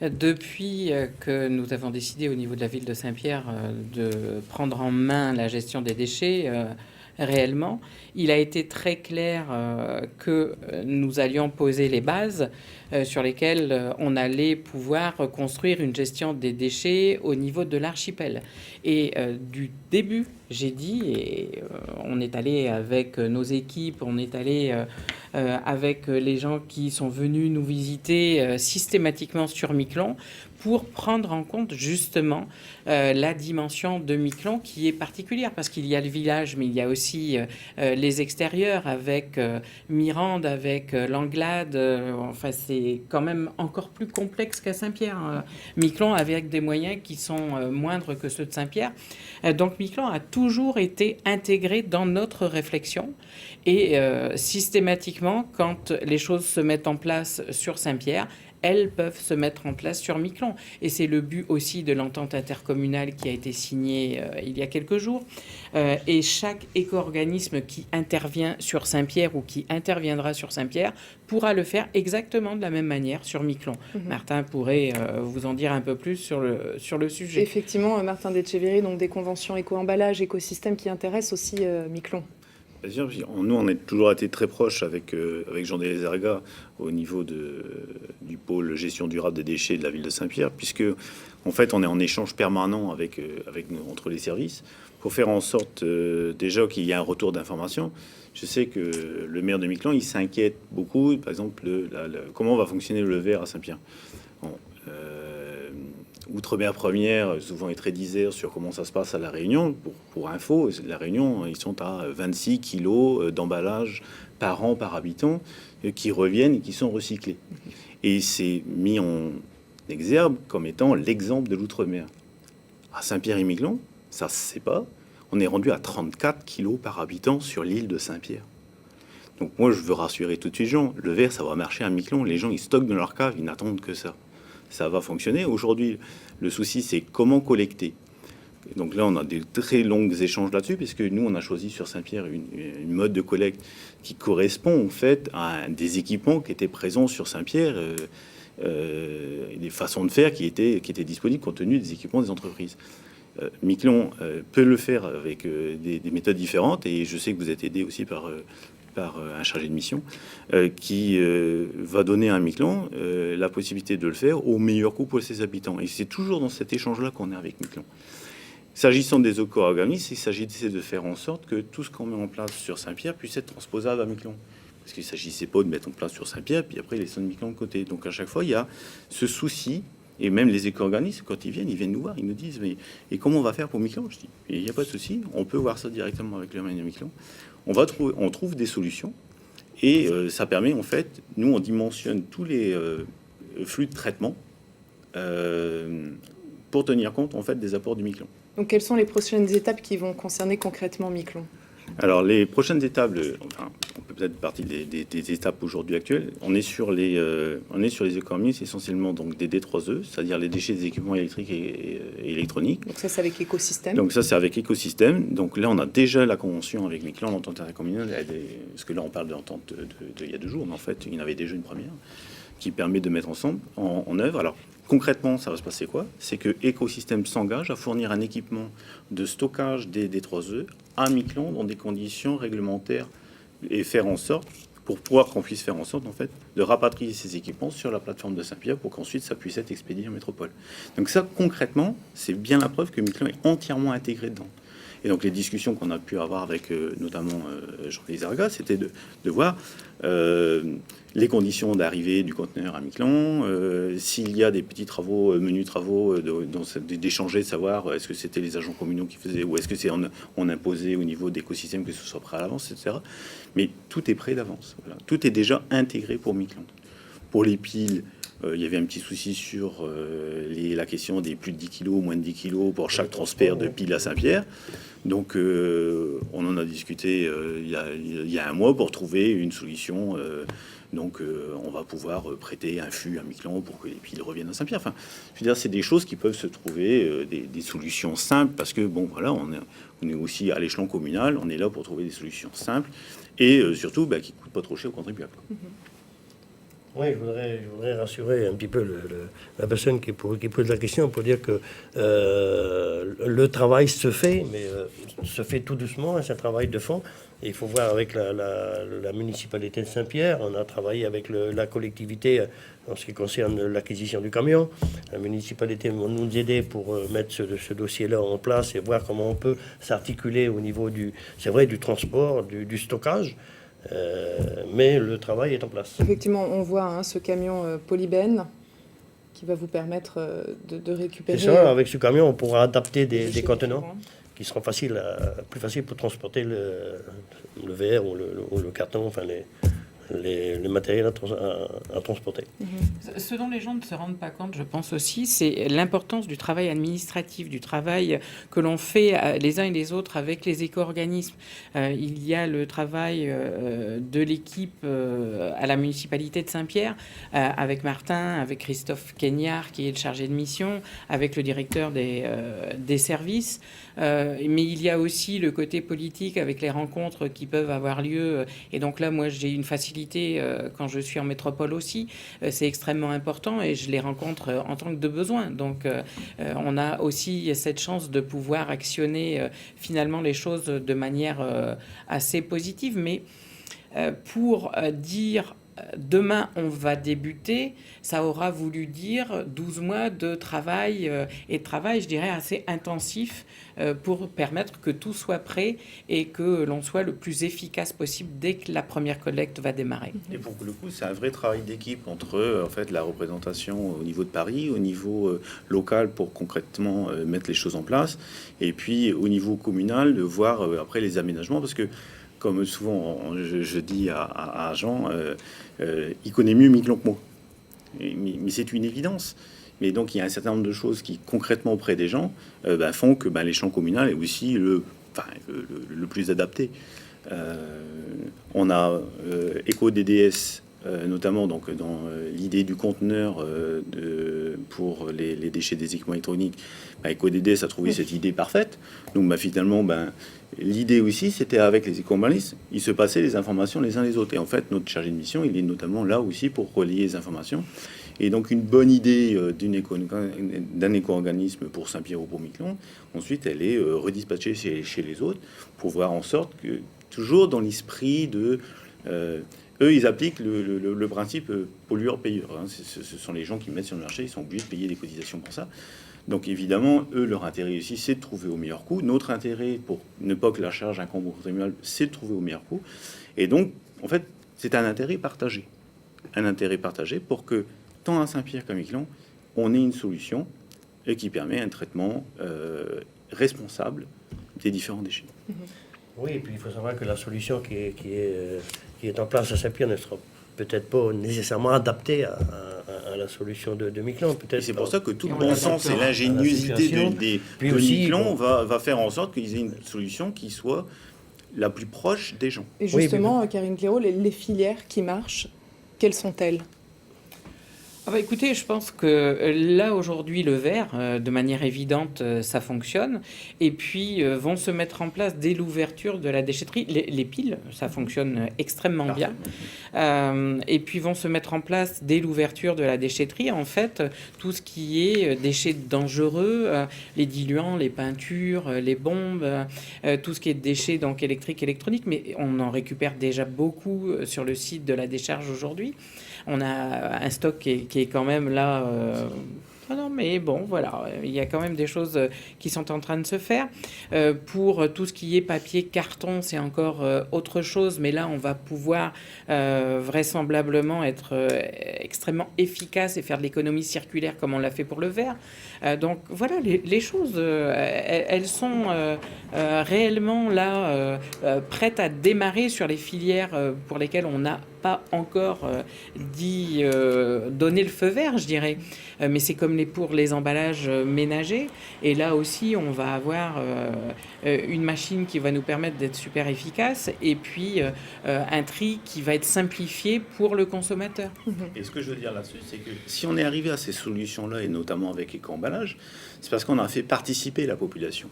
Depuis que nous avons décidé au niveau de la ville de Saint-Pierre de prendre en main la gestion des déchets, réellement, il a été très clair que nous allions poser les bases sur lesquelles on allait pouvoir construire une gestion des déchets au niveau de l'archipel. Et du début, j'ai dit, et on est allé avec nos équipes, on est allé avec les gens qui sont venus nous visiter systématiquement sur Miquelon pour prendre en compte justement la dimension de Miquelon qui est particulière, parce qu'il y a le village, mais il y a aussi les extérieurs avec Mirande, avec l'Anglade. Enfin, c'est quand même encore plus complexe qu'à Saint-Pierre. Miquelon avec des moyens qui sont moindres que ceux de Saint-Pierre. Donc Miquelon a toujours été intégré dans notre réflexion. Et systématiquement, quand les choses se mettent en place sur Saint-Pierre, elles peuvent se mettre en place sur Miquelon. Et c'est le but aussi de l'entente intercommunale qui a été signée il y a quelques jours. Et chaque éco-organisme qui intervient sur Saint-Pierre ou qui interviendra sur Saint-Pierre pourra le faire exactement de la même manière sur Miquelon. Martin pourrait vous en dire un peu plus sur le sujet. Effectivement, Martin Detcheverry, donc des conventions éco-emballage, écosystème qui intéressent aussi Miquelon. Bien sûr, nous, on a toujours été très proches avec Jean Delezerga au niveau du pôle gestion durable des déchets de la ville de Saint-Pierre, puisque en fait, on est en échange permanent entre les services pour faire en sorte déjà qu'il y ait un retour d'information. Je sais que le maire de Miquelon, il s'inquiète beaucoup, par exemple, comment va fonctionner le verre à Saint-Pierre. Bon, Outre-mer Première, souvent est très disert sur comment ça se passe à La Réunion. Pour info, La Réunion, ils sont à 26 kilos d'emballage par an, par habitant, qui reviennent et qui sont recyclés. Et c'est mis en exergue comme étant l'exemple de l'outre-mer. À Saint-Pierre et Miquelon, ça se sait pas, on est rendu à 34 kilos par habitant sur l'île de Saint-Pierre. Donc moi, je veux rassurer tout de suite les gens, le verre, ça va marcher à Miquelon. Les gens, ils stockent dans leur cave, ils n'attendent que ça. Ça va fonctionner. Aujourd'hui, le souci, c'est comment collecter. Donc là, on a des très longs échanges là-dessus, puisque nous, on a choisi sur Saint-Pierre une mode de collecte qui correspond en fait à des équipements qui étaient présents sur Saint-Pierre, des façons de faire qui étaient disponibles compte tenu des équipements des entreprises. Miquelon peut le faire avec des méthodes différentes, et je sais que vous êtes aidé aussi par un chargé de mission qui va donner à Miquelon la possibilité de le faire au meilleur coût pour ses habitants. Et c'est toujours dans cet échange-là qu'on est avec Miquelon. S'agissant des éco-organismes, il s'agit de faire en sorte que tout ce qu'on met en place sur Saint-Pierre puisse être transposable à Miquelon. Parce qu'il ne s'agissait pas de mettre en place sur Saint-Pierre, puis après, laisser Miquelon de côté. Donc à chaque fois, il y a ce souci. Et même les éco-organismes, quand ils viennent nous voir, ils nous disent « mais et comment on va faire pour Miquelon ?» Je dis « il n'y a pas de souci, on peut voir ça directement avec le maire de Miquelon. On trouve des solutions, et ça permet en fait, nous on dimensionne tous les flux de traitement pour tenir compte en fait des apports du Miquelon. Donc quelles sont les prochaines étapes qui vont concerner concrètement Miquelon ? Alors les prochaines étapes, on peut peut-être partie des étapes aujourd'hui actuelles. On est sur les économies, c'est essentiellement donc des D3E, c'est-à-dire les déchets des équipements électriques et électroniques. Donc ça, c'est avec Écosystème. Donc ça, c'est avec Écosystème. Donc là, on a déjà la convention avec Miclan, l'entente intercommunale, parce que là, on parle de l'entente il y a 2 jours, mais en fait, il y en avait déjà une première qui permet de mettre ensemble en œuvre. Alors, concrètement, ça va se passer quoi? C'est que Écosystème s'engage à fournir un équipement de stockage des D3E à Miclan dans des conditions réglementaires et faire en sorte, pour pouvoir qu'on puisse faire en sorte, en fait, de rapatrier ces équipements sur la plateforme de Saint-Pierre pour qu'ensuite ça puisse être expédié en métropole. Donc ça, concrètement, c'est bien la preuve que Miclan est entièrement intégré dedans. Et donc les discussions qu'on a pu avoir avec notamment Jean-Yves Zarga, c'était de voir les conditions d'arrivée du conteneur à Miclan, s'il y a des petits travaux, menus travaux, d'échanger, de savoir est-ce que c'était les agents communaux qui faisaient, ou est-ce que c'est on imposait au niveau d'Écosystème que ce soit prêt à l'avance, etc. Mais tout est prêt d'avance. Voilà. Tout est déjà intégré pour Miclan. Pour les piles, il y avait un petit souci sur la question des plus de 10 kg, moins de 10 kg pour chaque transfert de piles à Saint-Pierre. Donc, on en a discuté il y a un mois pour trouver une solution. Donc, on va pouvoir prêter un fût à Miclan pour que les piles reviennent à Saint-Pierre. Enfin, je veux dire, c'est des choses qui peuvent se trouver, des solutions simples, parce que, bon, voilà, on est aussi à l'échelon communal, on est là pour trouver des solutions simples et surtout qui ne coûtent pas trop cher aux contribuables. Oui, je voudrais rassurer un petit peu la personne qui pose la question pour dire que le travail se fait, mais se fait tout doucement, c'est un travail de fond. Et il faut voir avec la municipalité de Saint-Pierre, on a travaillé avec la collectivité en ce qui concerne l'acquisition du camion. La municipalité va nous aider pour mettre ce dossier-là en place et voir comment on peut s'articuler au niveau du transport, du stockage. Mais le travail est en place. Effectivement, on voit ce camion polybène qui va vous permettre de récupérer... C'est ça, avec ce camion, on pourra adapter des contenants qui seront plus faciles pour transporter le verre ou le carton, enfin les matériels à transporter. Ce dont les gens ne se rendent pas compte, je pense aussi, c'est l'importance du travail administratif, du travail que l'on fait les uns et les autres avec les éco-organismes. Il y a le travail de l'équipe à la municipalité de Saint-Pierre, avec Martin, avec Christophe Kenyard, qui est le chargé de mission, avec le directeur des services. Mais il y a aussi le côté politique avec les rencontres qui peuvent avoir lieu. Et donc là, moi, j'ai une facilité quand je suis en métropole aussi. C'est extrêmement important et je les rencontre en tant que de besoin. Donc, on a aussi cette chance de pouvoir actionner finalement les choses de manière assez positive. Mais pour dire... Demain, on va débuter. Ça aura voulu dire 12 mois de travail je dirais, assez intensif pour permettre que tout soit prêt et que l'on soit le plus efficace possible dès que la première collecte va démarrer. Et pour le coup, c'est un vrai travail d'équipe entre la représentation au niveau de Paris, au niveau local pour concrètement mettre les choses en place, et puis au niveau communal de voir après les aménagements, parce que comme souvent je dis à Jean, il connaît mieux Miclan que moi. Mais c'est une évidence. Mais donc il y a un certain nombre de choses qui concrètement auprès des gens font que l'échelon communal est aussi le plus adapté. On a EcoDDS, notamment donc, dans l'idée du conteneur pour les déchets des équipements électroniques. EcoDDS a trouvé cette idée parfaite. Donc finalement, l'idée aussi, c'était avec les éco-organismes, il se passait les informations les uns les autres. Et en fait, notre chargé de mission, il est notamment là aussi pour relier les informations. Et donc, une bonne idée d'un éco-organisme pour Saint-Pierre ou pour Miclan, ensuite, elle est redispatchée chez les autres pour voir en sorte que, toujours dans l'esprit de... eux, ils appliquent le principe pollueur-payeur. Hein. Ce sont les gens qui mettent sur le marché, ils sont obligés de payer des cotisations pour ça. Donc évidemment, eux, leur intérêt aussi, c'est de trouver au meilleur coût. Notre intérêt, pour ne pas que la charge incombe au contribuable, c'est de trouver au meilleur coût. Et donc, en fait, c'est un intérêt partagé. Un intérêt partagé pour que, tant à Saint-Pierre qu'à Miclan, on ait une solution et qui permet un traitement responsable des différents déchets. Oui, et puis il faut savoir que la solution qui est en place à Saint-Pierre ne sera peut-être pas nécessairement adaptée à la solution de Miclan. C'est pour ça que tout le bon sens et l'ingéniosité de Miclan va faire en sorte qu'ils aient une solution qui soit la plus proche des gens. Et justement, Karine Claireaux, les filières qui marchent, quelles sont-elles ? Écoutez, je pense que là, aujourd'hui, le verre, de manière évidente, ça fonctionne. Et puis, vont se mettre en place dès l'ouverture de la déchetterie. Les piles, ça fonctionne extrêmement bien. Et puis, vont se mettre en place dès l'ouverture de la déchetterie, en fait, tout ce qui est déchets dangereux, les diluants, les peintures, les bombes, tout ce qui est déchets donc électriques, électroniques. Mais on en récupère déjà beaucoup sur le site de la décharge aujourd'hui. On a un stock qui est quand même là. Non, mais bon, voilà, il y a quand même des choses qui sont en train de se faire. Pour tout ce qui est papier, carton, c'est encore autre chose, mais là, on va pouvoir vraisemblablement être extrêmement efficace et faire de l'économie circulaire comme on l'a fait pour le verre. Donc voilà, les choses, elles sont réellement là prêtes à démarrer sur les filières pour lesquelles on n'a pas encore donné le feu vert, je dirais. Mais c'est comme pour les emballages ménagers. Et là aussi, on va avoir une machine qui va nous permettre d'être super efficace et puis un tri qui va être simplifié pour le consommateur. Et ce que je veux dire là-dessus, c'est que si on est arrivé à ces solutions-là, et notamment avec éco-emballage, c'est parce qu'on a fait participer la population.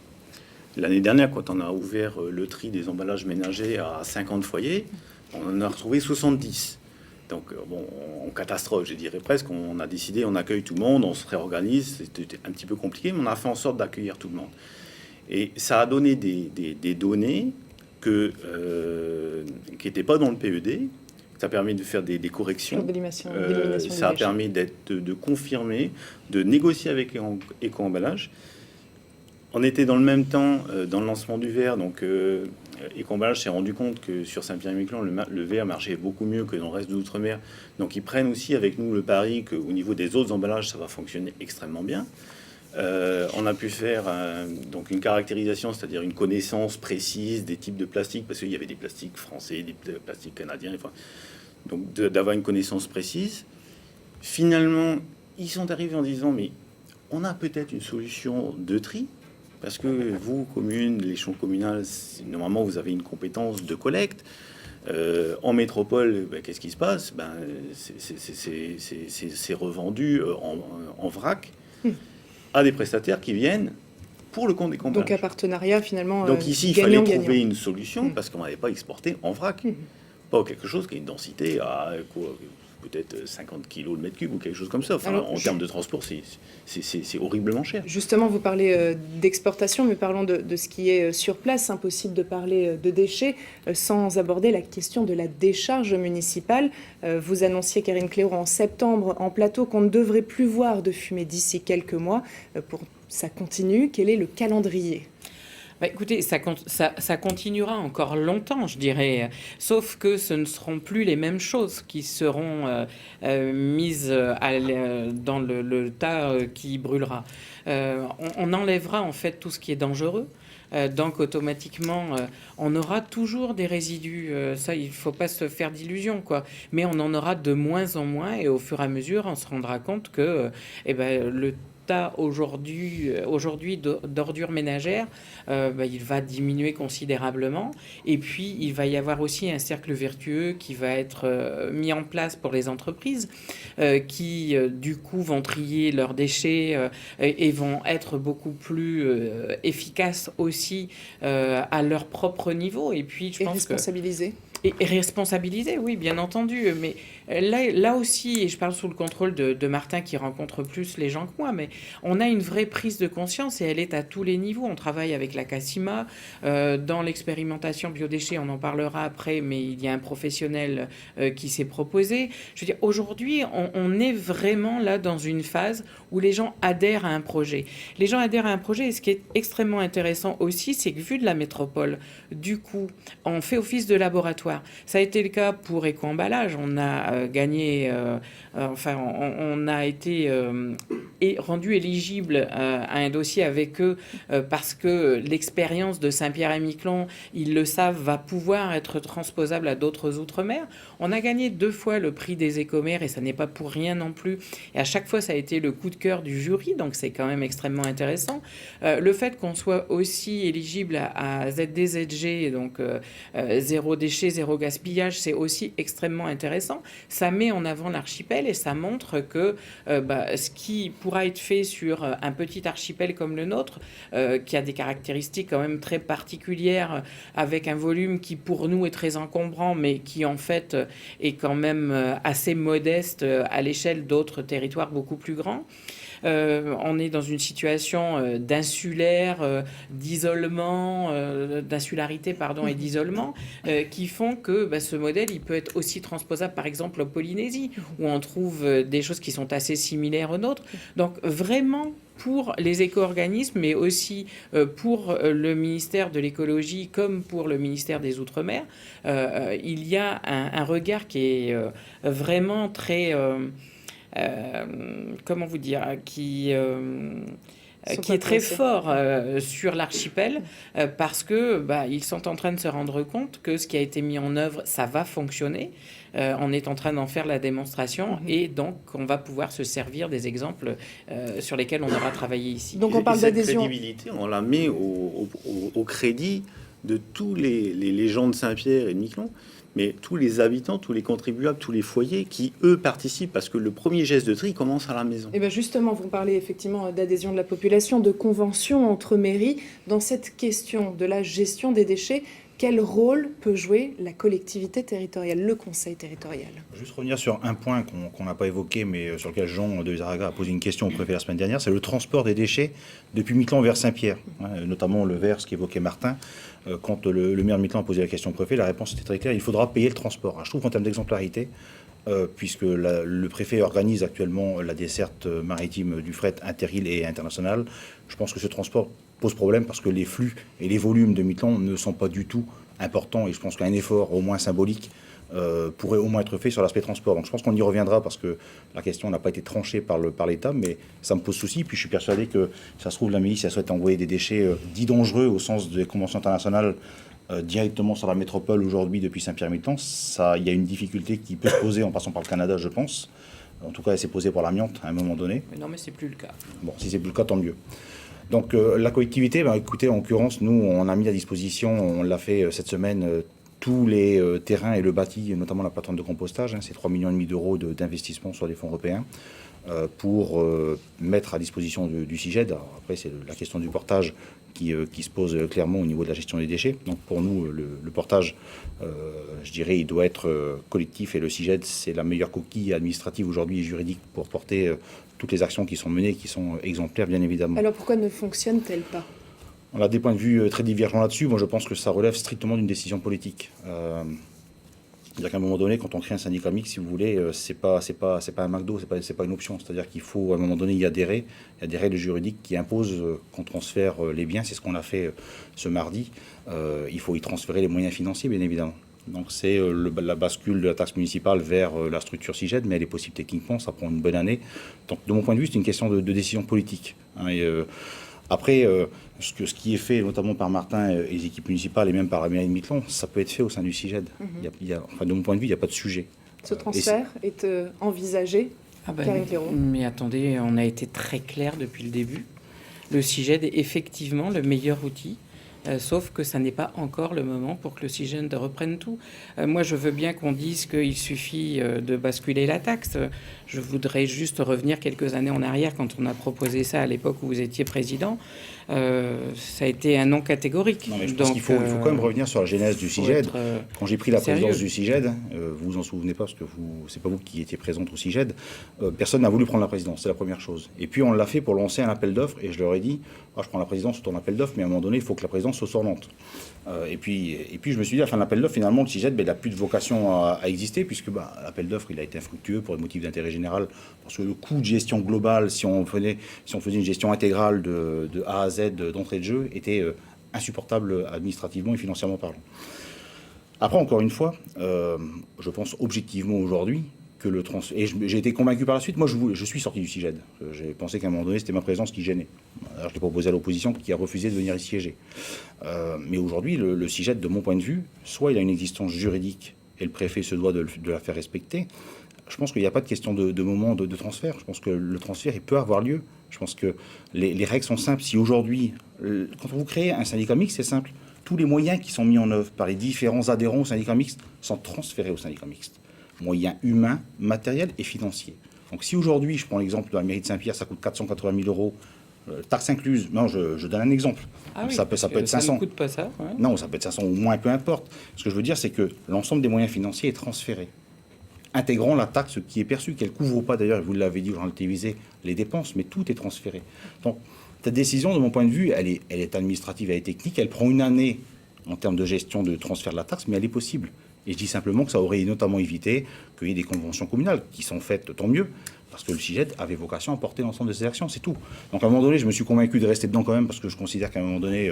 L'année dernière, quand on a ouvert le tri des emballages ménagers à 50 foyers, on en a retrouvé 70. Donc, bon, en catastrophe, je dirais presque, on a décidé, on accueille tout le monde, on se réorganise, c'était un petit peu compliqué, mais on a fait en sorte d'accueillir tout le monde. Et ça a donné des données qui n'étaient pas dans le PED, ça a permis de faire des corrections, ça a permis de confirmer, de négocier avec Éco-emballage. On était dans le même temps dans le lancement du verre, donc Éco-emballage s'est rendu compte que sur Saint-Pierre-et-Miquelon, le verre marchait beaucoup mieux que dans le reste de l'outre-mer. Donc ils prennent aussi avec nous le pari qu'au niveau des autres emballages, ça va fonctionner extrêmement bien. On a pu faire donc une caractérisation, c'est-à-dire une connaissance précise des types de plastiques, parce qu'il y avait des plastiques français, des plastiques canadiens, enfin, donc d'avoir une connaissance précise. Finalement, ils sont arrivés en disant, mais on a peut-être une solution de tri, parce que vous, communes, l'échelon communal, normalement, vous avez une compétence de collecte. En métropole, qu'est-ce qui se passe ? C'est revendu en vrac à des prestataires qui viennent pour le compte des compagnies. Donc, un partenariat, finalement, donc ici, il fallait trouver une solution, parce qu'on n'avait pas exporté en vrac. Pas quelque chose qui a une densité à peut-être 50 kilos le mètre cube ou quelque chose comme ça. Enfin, en termes de transport, c'est horriblement cher. Justement, vous parlez d'exportation, mais parlons de ce qui est sur place. Impossible de parler de déchets sans aborder la question de la décharge municipale. Vous annonciez, Karine Claireaux, en septembre, en plateau, qu'on ne devrait plus voir de fumée d'ici quelques mois. Ça continue. Quel est le calendrier ? Écoutez, ça continuera encore longtemps, je dirais, sauf que ce ne seront plus les mêmes choses qui seront mises dans le tas qui brûlera. On enlèvera en fait tout ce qui est dangereux. Donc automatiquement, on aura toujours des résidus. Ça, il ne faut pas se faire d'illusions, quoi. Mais on en aura de moins en moins, et au fur et à mesure, on se rendra compte que le aujourd'hui d'ordures ménagères, il va diminuer considérablement. Et puis, il va y avoir aussi un cercle vertueux qui va être mis en place pour les entreprises qui, du coup, vont trier leurs déchets et vont être beaucoup plus efficaces aussi à leur propre niveau. Et puis, je pense responsabiliser. Et responsabiliser, oui, bien entendu. Mais là aussi, et je parle sous le contrôle de Martin qui rencontre plus les gens que moi, mais on a une vraie prise de conscience et elle est à tous les niveaux. On travaille avec la CACIMA. Dans l'expérimentation biodéchets, on en parlera après, mais il y a un professionnel qui s'est proposé. Je veux dire, aujourd'hui, on est vraiment là dans une phase où les gens adhèrent à un projet. Les gens adhèrent à un projet et ce qui est extrêmement intéressant aussi, c'est que vu de la métropole, du coup, on fait office de laboratoire. Ça a été le cas pour Éco-emballage. On a gagné, on a été est rendu éligible à un dossier avec eux parce que l'expérience de Saint-Pierre-et-Miquelon, ils le savent, va pouvoir être transposable à d'autres outre-mer. On a gagné 2 fois le prix des écomères et ça n'est pas pour rien non plus. Et à chaque fois, ça a été le coup de cœur du jury, donc c'est quand même extrêmement intéressant. Le fait qu'on soit aussi éligible à ZDZG, donc zéro déchet, zéro gaspillage, c'est aussi extrêmement intéressant. Ça met en avant l'archipel et ça montre que ce qui pourra être fait sur un petit archipel comme le nôtre, qui a des caractéristiques quand même très particulières, avec un volume qui pour nous est très encombrant, mais qui en fait est quand même assez modeste à l'échelle d'autres territoires beaucoup plus grands. On est dans une situation d'insularité et d'isolement qui font que ce modèle il peut être aussi transposable par exemple en Polynésie où on trouve des choses qui sont assez similaires aux nôtres. Donc vraiment pour les éco-organismes, mais aussi pour le ministère de l'écologie comme pour le ministère des Outre-mer, il y a un regard qui est vraiment très... comment vous dire, qui est très fort sur l'archipel parce que ils sont en train de se rendre compte que ce qui a été mis en œuvre, ça va fonctionner. On est en train d'en faire la démonstration et donc on va pouvoir se servir des exemples sur lesquels on aura travaillé ici. Donc on parle d'adhésion. Cette crédibilité, on la met au crédit de tous les gens de Saint-Pierre et de Miquelon, mais tous les habitants, tous les contribuables, tous les foyers qui, eux, participent, parce que le premier geste de tri commence à la maison. Et bien justement, vous parlez effectivement d'adhésion de la population, de convention entre mairies. Dans cette question de la gestion des déchets, quel rôle peut jouer la collectivité territoriale, le conseil territorial? Juste revenir sur un point qu'on n'a pas évoqué, mais sur lequel Jean de Lizarraga a posé une question au préfet la semaine dernière, c'est le transport des déchets depuis Miquelon vers Saint-Pierre, notamment le vers, ce qu'évoquait Martin. Quand le maire de Miquelon a posé la question au préfet, la réponse était très claire, il faudra payer le transport. Alors, je trouve qu'en termes d'exemplarité, puisque le préfet organise actuellement la desserte maritime du fret interile et international, je pense que ce transport pose problème parce que les flux et les volumes de Miquelon ne sont pas du tout importants et je pense qu'un effort au moins symbolique pourrait au moins être fait sur l'aspect transport. Donc je pense qu'on y reviendra parce que la question n'a pas été tranchée par l'État, mais ça me pose souci. Puis je suis persuadé que ça se trouve la mairie, si elle souhaite envoyer des déchets dits dangereux au sens des conventions internationales directement sur la métropole aujourd'hui depuis Saint-Pierre-et-Miquelon, il y a une difficulté qui peut se poser en passant par le Canada, je pense. En tout cas, elle s'est posée pour l'amiante à un moment donné. Mais non, mais c'est plus le cas. Bon, si c'est plus le cas, tant mieux. Donc la collectivité, écoutez, en l'occurrence, nous, on a mis à disposition, on l'a fait cette semaine, tous les terrains et le bâti, notamment la plateforme de compostage, c'est 3,5 millions d'euros d'investissement sur des fonds européens pour mettre à disposition du CIGED. Alors, après, c'est la question du portage qui se pose clairement au niveau de la gestion des déchets. Donc pour nous, le portage, je dirais, il doit être collectif et le CIGED, c'est la meilleure coquille administrative aujourd'hui et juridique pour porter toutes les actions qui sont menées, qui sont exemplaires, bien évidemment. Alors pourquoi ne fonctionne-t-elle pas? On a des points de vue très divergents là-dessus. Moi, je pense que ça relève strictement d'une décision politique. C'est-à-dire qu'à un moment donné, quand on crée un syndicat mixte, si vous voulez, c'est pas un McDo, c'est pas une option. C'est-à-dire qu'il faut à un moment donné y adhérer. Il y a des règles juridiques qui imposent qu'on transfère les biens. C'est ce qu'on a fait ce mardi. Il faut y transférer les moyens financiers, bien évidemment. Donc c'est la bascule de la taxe municipale vers la structure CIGED, mais elle est possible techniquement, ça prend une bonne année. Donc de mon point de vue, c'est une question de décision politique. Après, ce qui est fait notamment par Martin et les équipes municipales et même par la mairie de Miquelon, ça peut être fait au sein du CIGED. Enfin, de mon point de vue, il n'y a pas de sujet. Ce transfert est envisagé, Karine Claireau? Mais attendez, on a été très clair depuis le début. Le CIGED est effectivement le meilleur outil. Sauf que ça n'est pas encore le moment pour que le CIGED reprenne tout. Moi, je veux bien qu'on dise qu'il suffit de basculer la taxe. Je voudrais juste revenir quelques années en arrière quand on a proposé ça à l'époque où vous étiez président. Ça a été un non catégorique. Non, mais je pense qu'il faut quand même revenir sur la genèse du CIGED. Quand j'ai pris la présidence du CIGED, vous vous en souvenez pas parce que c'est pas vous qui étiez présente au CIGED, personne n'a voulu prendre la présidence, c'est la première chose. Et puis on l'a fait pour lancer un appel d'offres et je leur ai dit, je prends la présidence sous ton appel d'offres, mais à un moment donné, il faut que la présidence soit sorlante. Et puis je me suis dit, à la fin de l'appel d'offres, finalement, le CIGED, il n'a plus de vocation à exister puisque l'appel d'offres, il a été infructueux pour des motifs d'intérêt général parce que le coût de gestion globale, si on faisait une gestion intégrale de A à Z d'entrée de jeu, était insupportable administrativement et financièrement parlant. Après, encore une fois, je pense objectivement aujourd'hui que le transfert. Et j'ai été convaincu par la suite. Moi, je suis sorti du CIGED. J'ai pensé qu'à un moment donné, c'était ma présence qui gênait. Alors, je l'ai proposé à l'opposition qui a refusé de venir y siéger. Mais aujourd'hui, le CIGED, de mon point de vue, soit il a une existence juridique et le préfet se doit de la faire respecter. Je pense qu'il n'y a pas de question de moment de transfert. Je pense que le transfert, il peut avoir lieu. Je pense que les règles sont simples. Si aujourd'hui, quand vous créez un syndicat mixte, c'est simple. Tous les moyens qui sont mis en œuvre par les différents adhérents au syndicat mixte sont transférés au syndicat mixte. Moyens humains, matériels et financiers. Donc si aujourd'hui, je prends l'exemple de la mairie de Saint-Pierre, ça coûte 480 000 €, taxes incluses. Non, je donne un exemple. Ah oui, ça peut être 500. Ça ne coûte pas ça. Ouais. Non, ça peut être 500 ou moins, peu importe. Ce que je veux dire, c'est que l'ensemble des moyens financiers est transféré, intégrant la taxe qui est perçue, qu'elle ne couvre pas d'ailleurs, vous l'avez dit, journal télévisé, les dépenses, mais tout est transféré. Donc, cette décision, de mon point de vue, elle est administrative, elle est technique, elle prend une année en termes de gestion de transfert de la taxe, mais elle est possible. Et je dis simplement que ça aurait notamment évité qu'il y ait des conventions communales qui sont faites, tant mieux, parce que le CIGED avait vocation à porter l'ensemble de ces actions, c'est tout. Donc à un moment donné, je me suis convaincu de rester dedans quand même, parce que je considère qu'à un moment donné,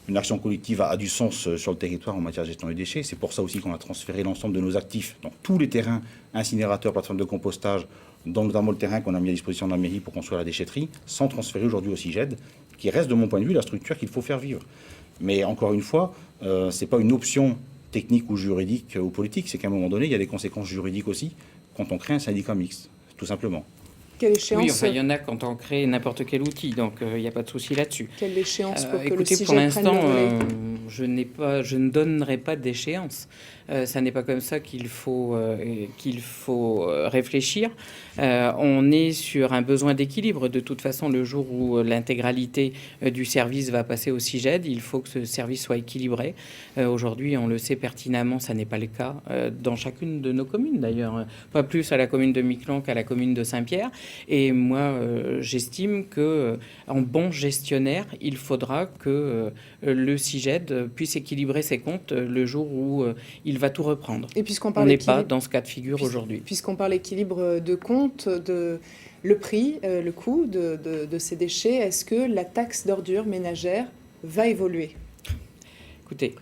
une action collective a du sens sur le territoire en matière de gestion des déchets. C'est pour ça aussi qu'on a transféré l'ensemble de nos actifs, donc tous les terrains, incinérateurs, plateformes de compostage, dont notamment le terrain qu'on a mis à disposition de la mairie pour construire la déchetterie, sans transférer aujourd'hui au CIGED, qui reste de mon point de vue la structure qu'il faut faire vivre. Mais encore une fois, ce n'est pas une option technique ou juridique ou politique, c'est qu'à un moment donné, il y a des conséquences juridiques aussi quand on crée un syndicat mixte, tout simplement. Quelle échéance? Oui, enfin, il y en a quand on crée n'importe quel outil, donc il n'y a pas de souci là-dessus. Quelle échéance pour que le écoutez, CIGED pour l'instant, prenne le relais? je ne donnerai pas d'échéance. Ça n'est pas comme ça qu'il faut réfléchir. On est sur un besoin d'équilibre. De toute façon, le jour où l'intégralité du service va passer au CIGED, il faut que ce service soit équilibré. Aujourd'hui, on le sait pertinemment, ça n'est pas le cas dans chacune de nos communes d'ailleurs. Pas plus à la commune de Miquelon qu'à la commune de Saint-Pierre. Et moi, j'estime que en bon gestionnaire, il faudra que le CIGED puisse équilibrer ses comptes le jour où il va tout reprendre. Et puisqu'on On parle n'est pas dans ce cas de figure aujourd'hui. Puisqu'on parle équilibre de compte, le prix, le coût de ces déchets, est-ce que la taxe d'ordures ménagères va évoluer? Écoutez,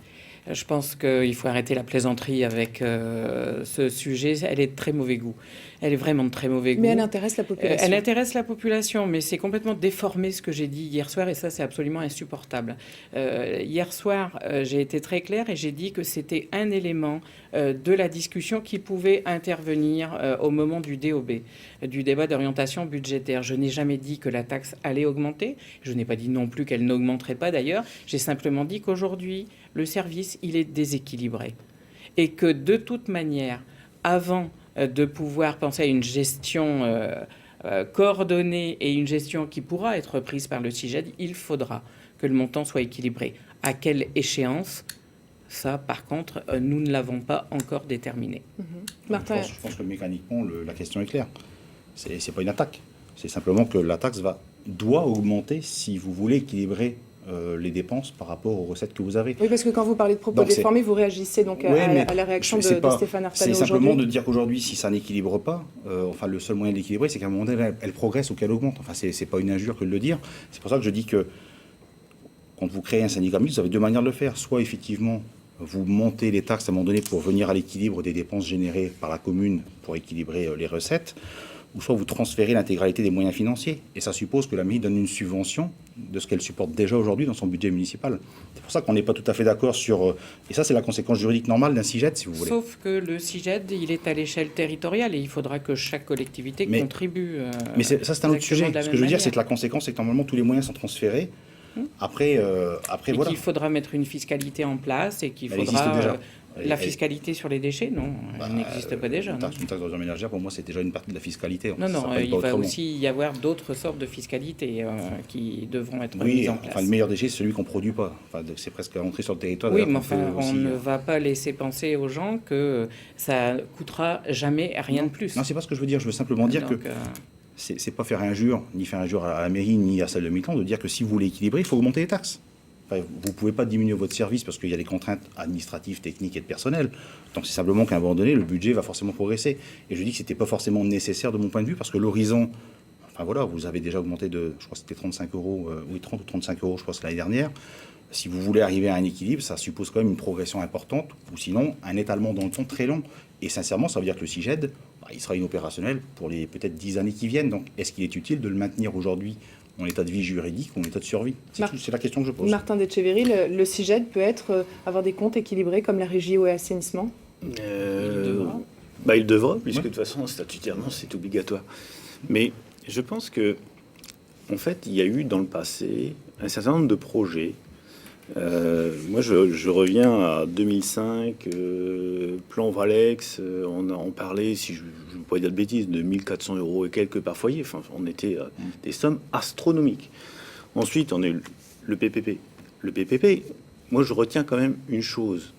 je pense qu'il faut arrêter la plaisanterie avec ce sujet. Elle est de très mauvais goût. Elle est vraiment de très mauvais goût. Mais elle intéresse la population. Elle intéresse la population, mais c'est complètement déformé ce que j'ai dit hier soir, et ça, c'est absolument insupportable. Hier soir, j'ai été très claire et j'ai dit que c'était un élément de la discussion qui pouvait intervenir au moment du DOB, du débat d'orientation budgétaire. Je n'ai jamais dit que la taxe allait augmenter. Je n'ai pas dit non plus qu'elle n'augmenterait pas d'ailleurs. J'ai simplement dit qu'aujourd'hui, le service, il est déséquilibré. Et que de toute manière, avant de pouvoir penser à une gestion coordonnée et une gestion qui pourra être prise par le CIGED, il faudra que le montant soit équilibré. À quelle échéance? Ça, par contre, nous ne l'avons pas encore déterminé. Martin. Je pense que mécaniquement, la question est claire. C'est pas une attaque. C'est simplement que la taxe doit augmenter si vous voulez équilibrer les dépenses par rapport aux recettes que vous avez. Oui, parce que quand vous parlez de propos déformés, vous réagissez donc à la réaction de Stéphane Artano aujourd'hui. C'est simplement de dire qu'aujourd'hui, si ça n'équilibre pas, le seul moyen d'équilibrer, c'est qu'à un moment donné, elle progresse ou qu'elle augmente. Enfin, c'est pas une injure que de le dire. C'est pour ça que je dis que quand vous créez un syndicat mixte, vous avez deux manières de le faire. Soit effectivement, vous montez les taxes à un moment donné pour venir à l'équilibre des dépenses générées par la commune pour équilibrer les recettes, ou soit vous transférez l'intégralité des moyens financiers. Et ça suppose que la mairie donne une subvention de ce qu'elle supporte déjà aujourd'hui dans son budget municipal. C'est pour ça qu'on n'est pas tout à fait d'accord sur... Et ça, c'est la conséquence juridique normale d'un CIGED, si vous voulez. Sauf que le CIGED, il est à l'échelle territoriale et il faudra que chaque collectivité contribue... mais ça, c'est un autre sujet. Ce que je veux dire, c'est que la conséquence, c'est que normalement, tous les moyens sont transférés. Après voilà. Qu'il faudra mettre une fiscalité en place et qu'il faudra... La fiscalité sur les déchets, non, elle n'existe pas déjà. Une taxe d'ordures ménagères, pour moi, c'est déjà une partie de la fiscalité. Non, il va aussi y avoir d'autres sortes de fiscalité qui devront être mises en place. Enfin, le meilleur déchet, c'est celui qu'on ne produit pas. Enfin, c'est presque rentré sur le territoire. Oui, mais enfin, on ne va pas laisser penser aux gens que ça coûtera jamais rien de plus. Non, c'est pas ce que je veux dire. Je veux simplement dire que c'est pas faire injure, ni faire injure à la mairie, ni à celle de Miquelon, de dire que si vous voulez équilibrer, il faut augmenter les taxes. Enfin, vous ne pouvez pas diminuer votre service parce qu'il y a des contraintes administratives, techniques et de personnel. Donc c'est simplement qu'à un moment donné, le budget va forcément progresser. Et je dis que ce n'était pas forcément nécessaire de mon point de vue parce que l'horizon, enfin voilà, vous avez déjà augmenté de, je crois que c'était 35 euros, 30 ou 35 euros, je crois, l'année dernière. Si vous voulez arriver à un équilibre, ça suppose quand même une progression importante ou sinon un étalement dans le temps très long. Et sincèrement, ça veut dire que le CIGED, il sera inopérationnel pour les peut-être 10 années qui viennent. Donc, est-ce qu'il est utile de le maintenir aujourd'hui en état de vie juridique ou en état de survie? C'est la question que je pose. Martin Detcheverry, le CIGED peut avoir des comptes équilibrés comme la régie eau et assainissement? Il devra, puisque de toute façon, statutairement, c'est obligatoire. Mais je pense que, en fait, il y a eu dans le passé un certain nombre de projets. Moi, je reviens à 2005, plan Valex, on parlait, si je ne veux pas dire de bêtises, de 1400 € et quelques par foyer. Enfin, on était à des sommes astronomiques. Ensuite, on a eu le PPP. Le PPP, moi, je retiens quand même une chose.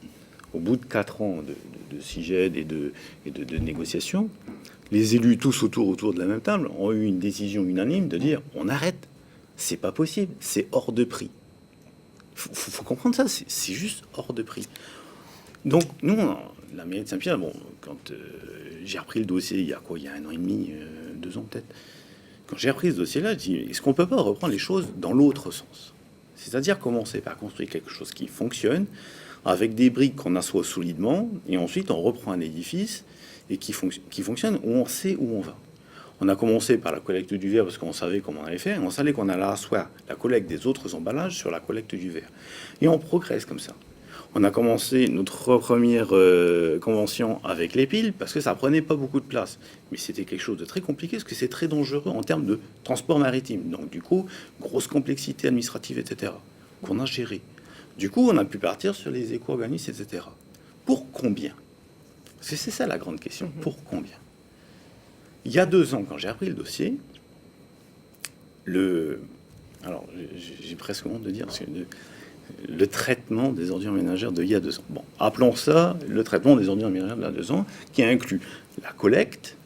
Au bout de 4 ans de CIGED et de négociations, les élus, tous autour de la même table, ont eu une décision unanime de dire on arrête, c'est pas possible, c'est hors de prix. Faut comprendre ça, c'est juste hors de prix. Donc, nous, la mairie de Saint-Pierre, quand j'ai repris le dossier il y a 1 an et demi, 2 ans peut-être, quand j'ai repris ce dossier-là, je dis est-ce qu'on peut pas reprendre les choses dans l'autre sens? C'est-à-dire commencer par construire quelque chose qui fonctionne, avec des briques qu'on assoit solidement, et ensuite on reprend un édifice et qui fonctionne, où on sait où on va. On a commencé par la collecte du verre parce qu'on savait comment on allait faire, on savait qu'on allait asseoir la collecte des autres emballages sur la collecte du verre. Et on progresse comme ça. On a commencé notre première convention avec les piles parce que ça prenait pas beaucoup de place. Mais c'était quelque chose de très compliqué parce que c'est très dangereux en termes de transport maritime. Donc du coup, grosse complexité administrative, etc., qu'on a géré. Du coup, on a pu partir sur les éco-organismes, etc. Pour combien? Parce que c'est ça la grande question. Pour combien? Il y a 2 ans, quand j'ai repris le dossier, alors j'ai presque honte de dire, parce que le traitement des ordures ménagères d'il y a 2 ans. Bon, appelons ça le traitement des ordures ménagères d'il y a 2 ans, qui inclut la collecte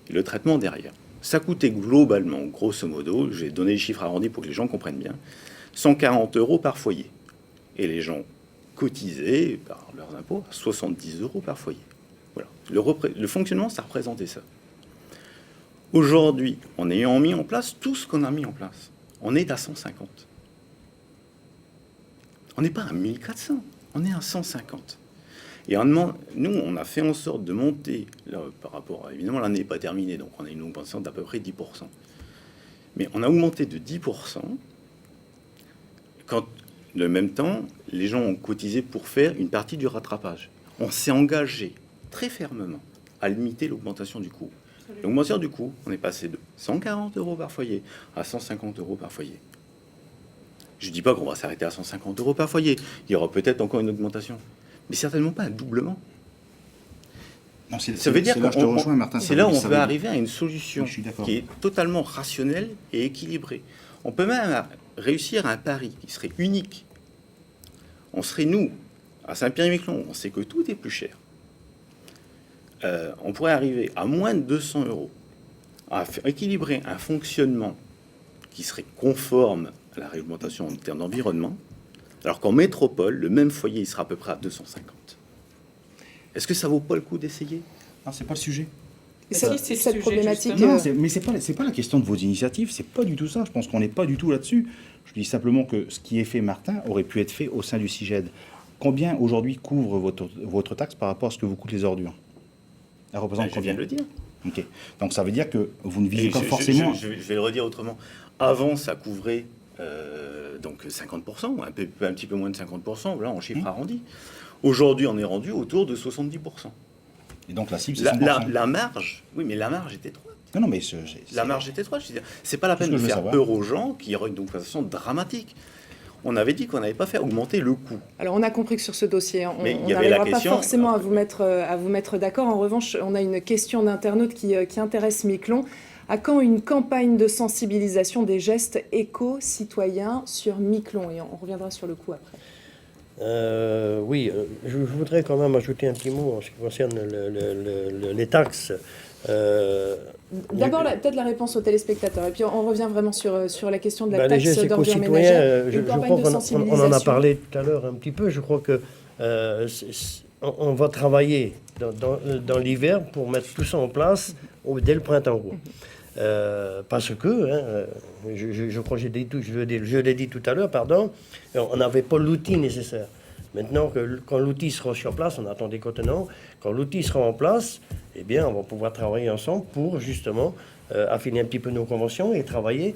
et le traitement derrière. Ça coûtait globalement, grosso modo, j'ai donné les chiffres arrondis pour que les gens comprennent bien, 140 € par foyer. Et les gens cotisaient par leurs impôts à 70 € par foyer. Voilà. Le fonctionnement, ça représentait ça. Aujourd'hui, en ayant mis en place tout ce qu'on a mis en place, on est à 150. On n'est pas à 1400, on est à 150. Et nous, on a fait en sorte de monter, là, par rapport à, évidemment, l'année n'est pas terminée, donc on a une augmentation d'à peu près 10%. Mais on a augmenté de 10% quand, de même temps, les gens ont cotisé pour faire une partie du rattrapage. On s'est engagé très fermement à limiter l'augmentation du coût. L'augmentation du coût, on est passé de 140 € par foyer à 150 € par foyer. Je ne dis pas qu'on va s'arrêter à 150 € par foyer. Il y aura peut-être encore une augmentation, mais certainement pas un doublement. Non, ça veut dire que c'est là où on peut arriver à une solution qui est totalement rationnelle et équilibrée. On peut même réussir un pari qui serait unique. On serait, nous, à Saint-Pierre-et-Miquelon, on sait que tout est plus cher. On pourrait arriver à moins de 200 € à faire équilibrer un fonctionnement qui serait conforme à la réglementation en termes d'environnement, alors qu'en métropole, le même foyer, il sera à peu près à 250. Est-ce que ça vaut pas le coup d'essayer? Non, c'est pas le sujet. Cette problématique... Non, mais c'est pas la question de vos initiatives, c'est pas du tout ça. Je pense qu'on n'est pas du tout là-dessus. Je dis simplement que ce qui est fait, Martin, aurait pu être fait au sein du CIGED. Combien aujourd'hui couvre votre taxe par rapport à ce que vous coûtent les ordures? Elle représente combien? Je viens de le dire. Ok. Donc ça veut dire que vous ne visez pas forcément... Je vais le redire autrement. Avant, ça couvrait donc 50%, un petit peu moins de 50%, là, en chiffre arrondi. Aujourd'hui, on est rendu autour de 70%. Et donc la cible, c'est 100%. La marge, oui, mais la marge est étroite. Non, mais la marge est étroite. C'est pas la peine de faire peur aux gens qui auraient une augmentation dramatique. On avait dit qu'on n'avait pas fait augmenter le coût. Alors on a compris que sur ce dossier, on n'arrivera pas forcément à vous mettre d'accord. En revanche, on a une question d'internaute qui intéresse Miquelon. À quand une campagne de sensibilisation des gestes éco-citoyens sur Miquelon? Et on reviendra sur le coût après. Oui, je voudrais quand même ajouter un petit mot en ce qui concerne les taxes. D'abord, peut-être la réponse aux téléspectateurs, et puis on revient vraiment sur la question de la taxe d'ordures ménagères. Je crois qu'on en a parlé tout à l'heure un petit peu. Je crois que on va travailler dans l'hiver pour mettre tout ça en place dès le printemps. Parce que, je crois que je l'ai dit tout à l'heure, pardon, on n'avait pas l'outil nécessaire. Maintenant, quand l'outil sera sur place, on attend des contenants, quand l'outil sera en place, eh bien, on va pouvoir travailler ensemble pour justement affiner un petit peu nos conventions et travailler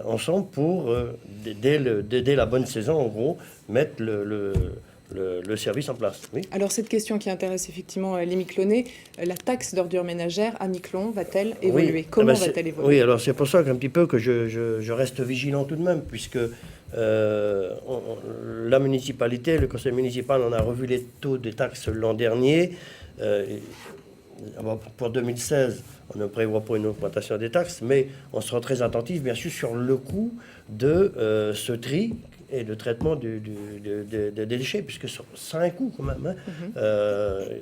ensemble pour, dès la bonne saison, en gros, mettre le service en place. Oui. Alors cette question qui intéresse effectivement les Miquelonais, la taxe d'ordures ménagères à Miquelon va-t-elle évoluer? Oui. Comment va-t-elle évoluer? Oui, alors c'est pour ça qu'un petit peu que je reste vigilant tout de même, puisque la municipalité, le conseil municipal, on a revu les taux de taxes l'an dernier. Pour 2016, on ne prévoit pas une augmentation des taxes, mais on sera très attentif, bien sûr, sur le coût de ce tri et le traitement des déchets, puisque ça a un coût quand même. Hein.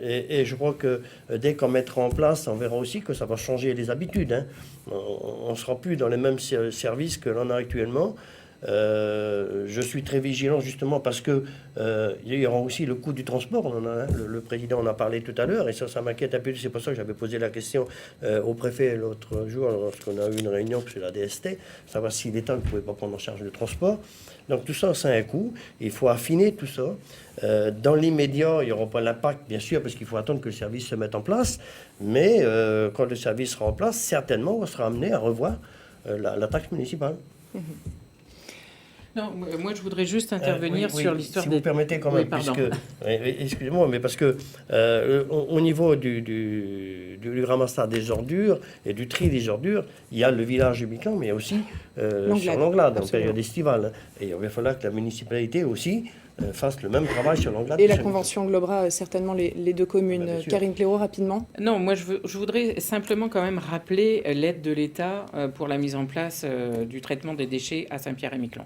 Et je crois que dès qu'on mettra en place, on verra aussi que ça va changer les habitudes. Hein. On ne sera plus dans les mêmes services que l'on a actuellement. Je suis très vigilant justement parce que il y aura aussi le coût du transport. On en a, le président en a parlé tout à l'heure et ça m'inquiète un peu. C'est pour ça que j'avais posé la question au préfet l'autre jour lorsqu'on a eu une réunion sur la DST, savoir si l'État ne pouvait pas prendre en charge le transport. Donc tout ça, c'est un coût. Il faut affiner tout ça. Dans l'immédiat, il n'y aura pas l'impact, bien sûr, parce qu'il faut attendre que le service se mette en place. Mais quand le service sera en place, certainement, on sera amené à revoir la taxe municipale. Non, moi je voudrais juste intervenir sur l'histoire si vous permettez quand même, puisque, excusez-moi, mais parce que au niveau du ramassage des ordures et du tri des ordures, il y a le village de Miquelon, mais aussi sur l'Anglade en période estivale. Et il va falloir que la municipalité aussi fasse le même travail sur l'Anglade. Et la convention englobera certainement les deux communes. Karine Claireau, rapidement. Non, moi je voudrais simplement quand même rappeler l'aide de l'État pour la mise en place du traitement des déchets à Saint-Pierre-et-Miquelon.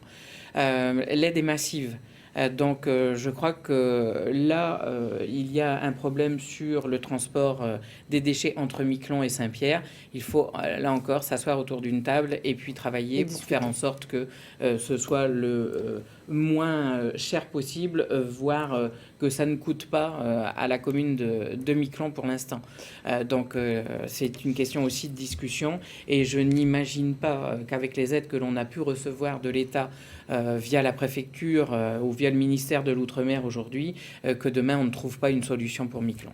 L'aide est massive. Donc je crois que là, il y a un problème sur le transport des déchets entre Miquelon et Saint-Pierre. Il faut, là encore, s'asseoir autour d'une table et puis travailler pour faire en sorte que ce soit le moins cher possible, voire que ça ne coûte pas à la commune de Miquelon pour l'instant. Donc c'est une question aussi de discussion et je n'imagine pas qu'avec les aides que l'on a pu recevoir de l'État via la préfecture ou via le ministère de l'Outre-mer aujourd'hui, que demain on ne trouve pas une solution pour Miquelon.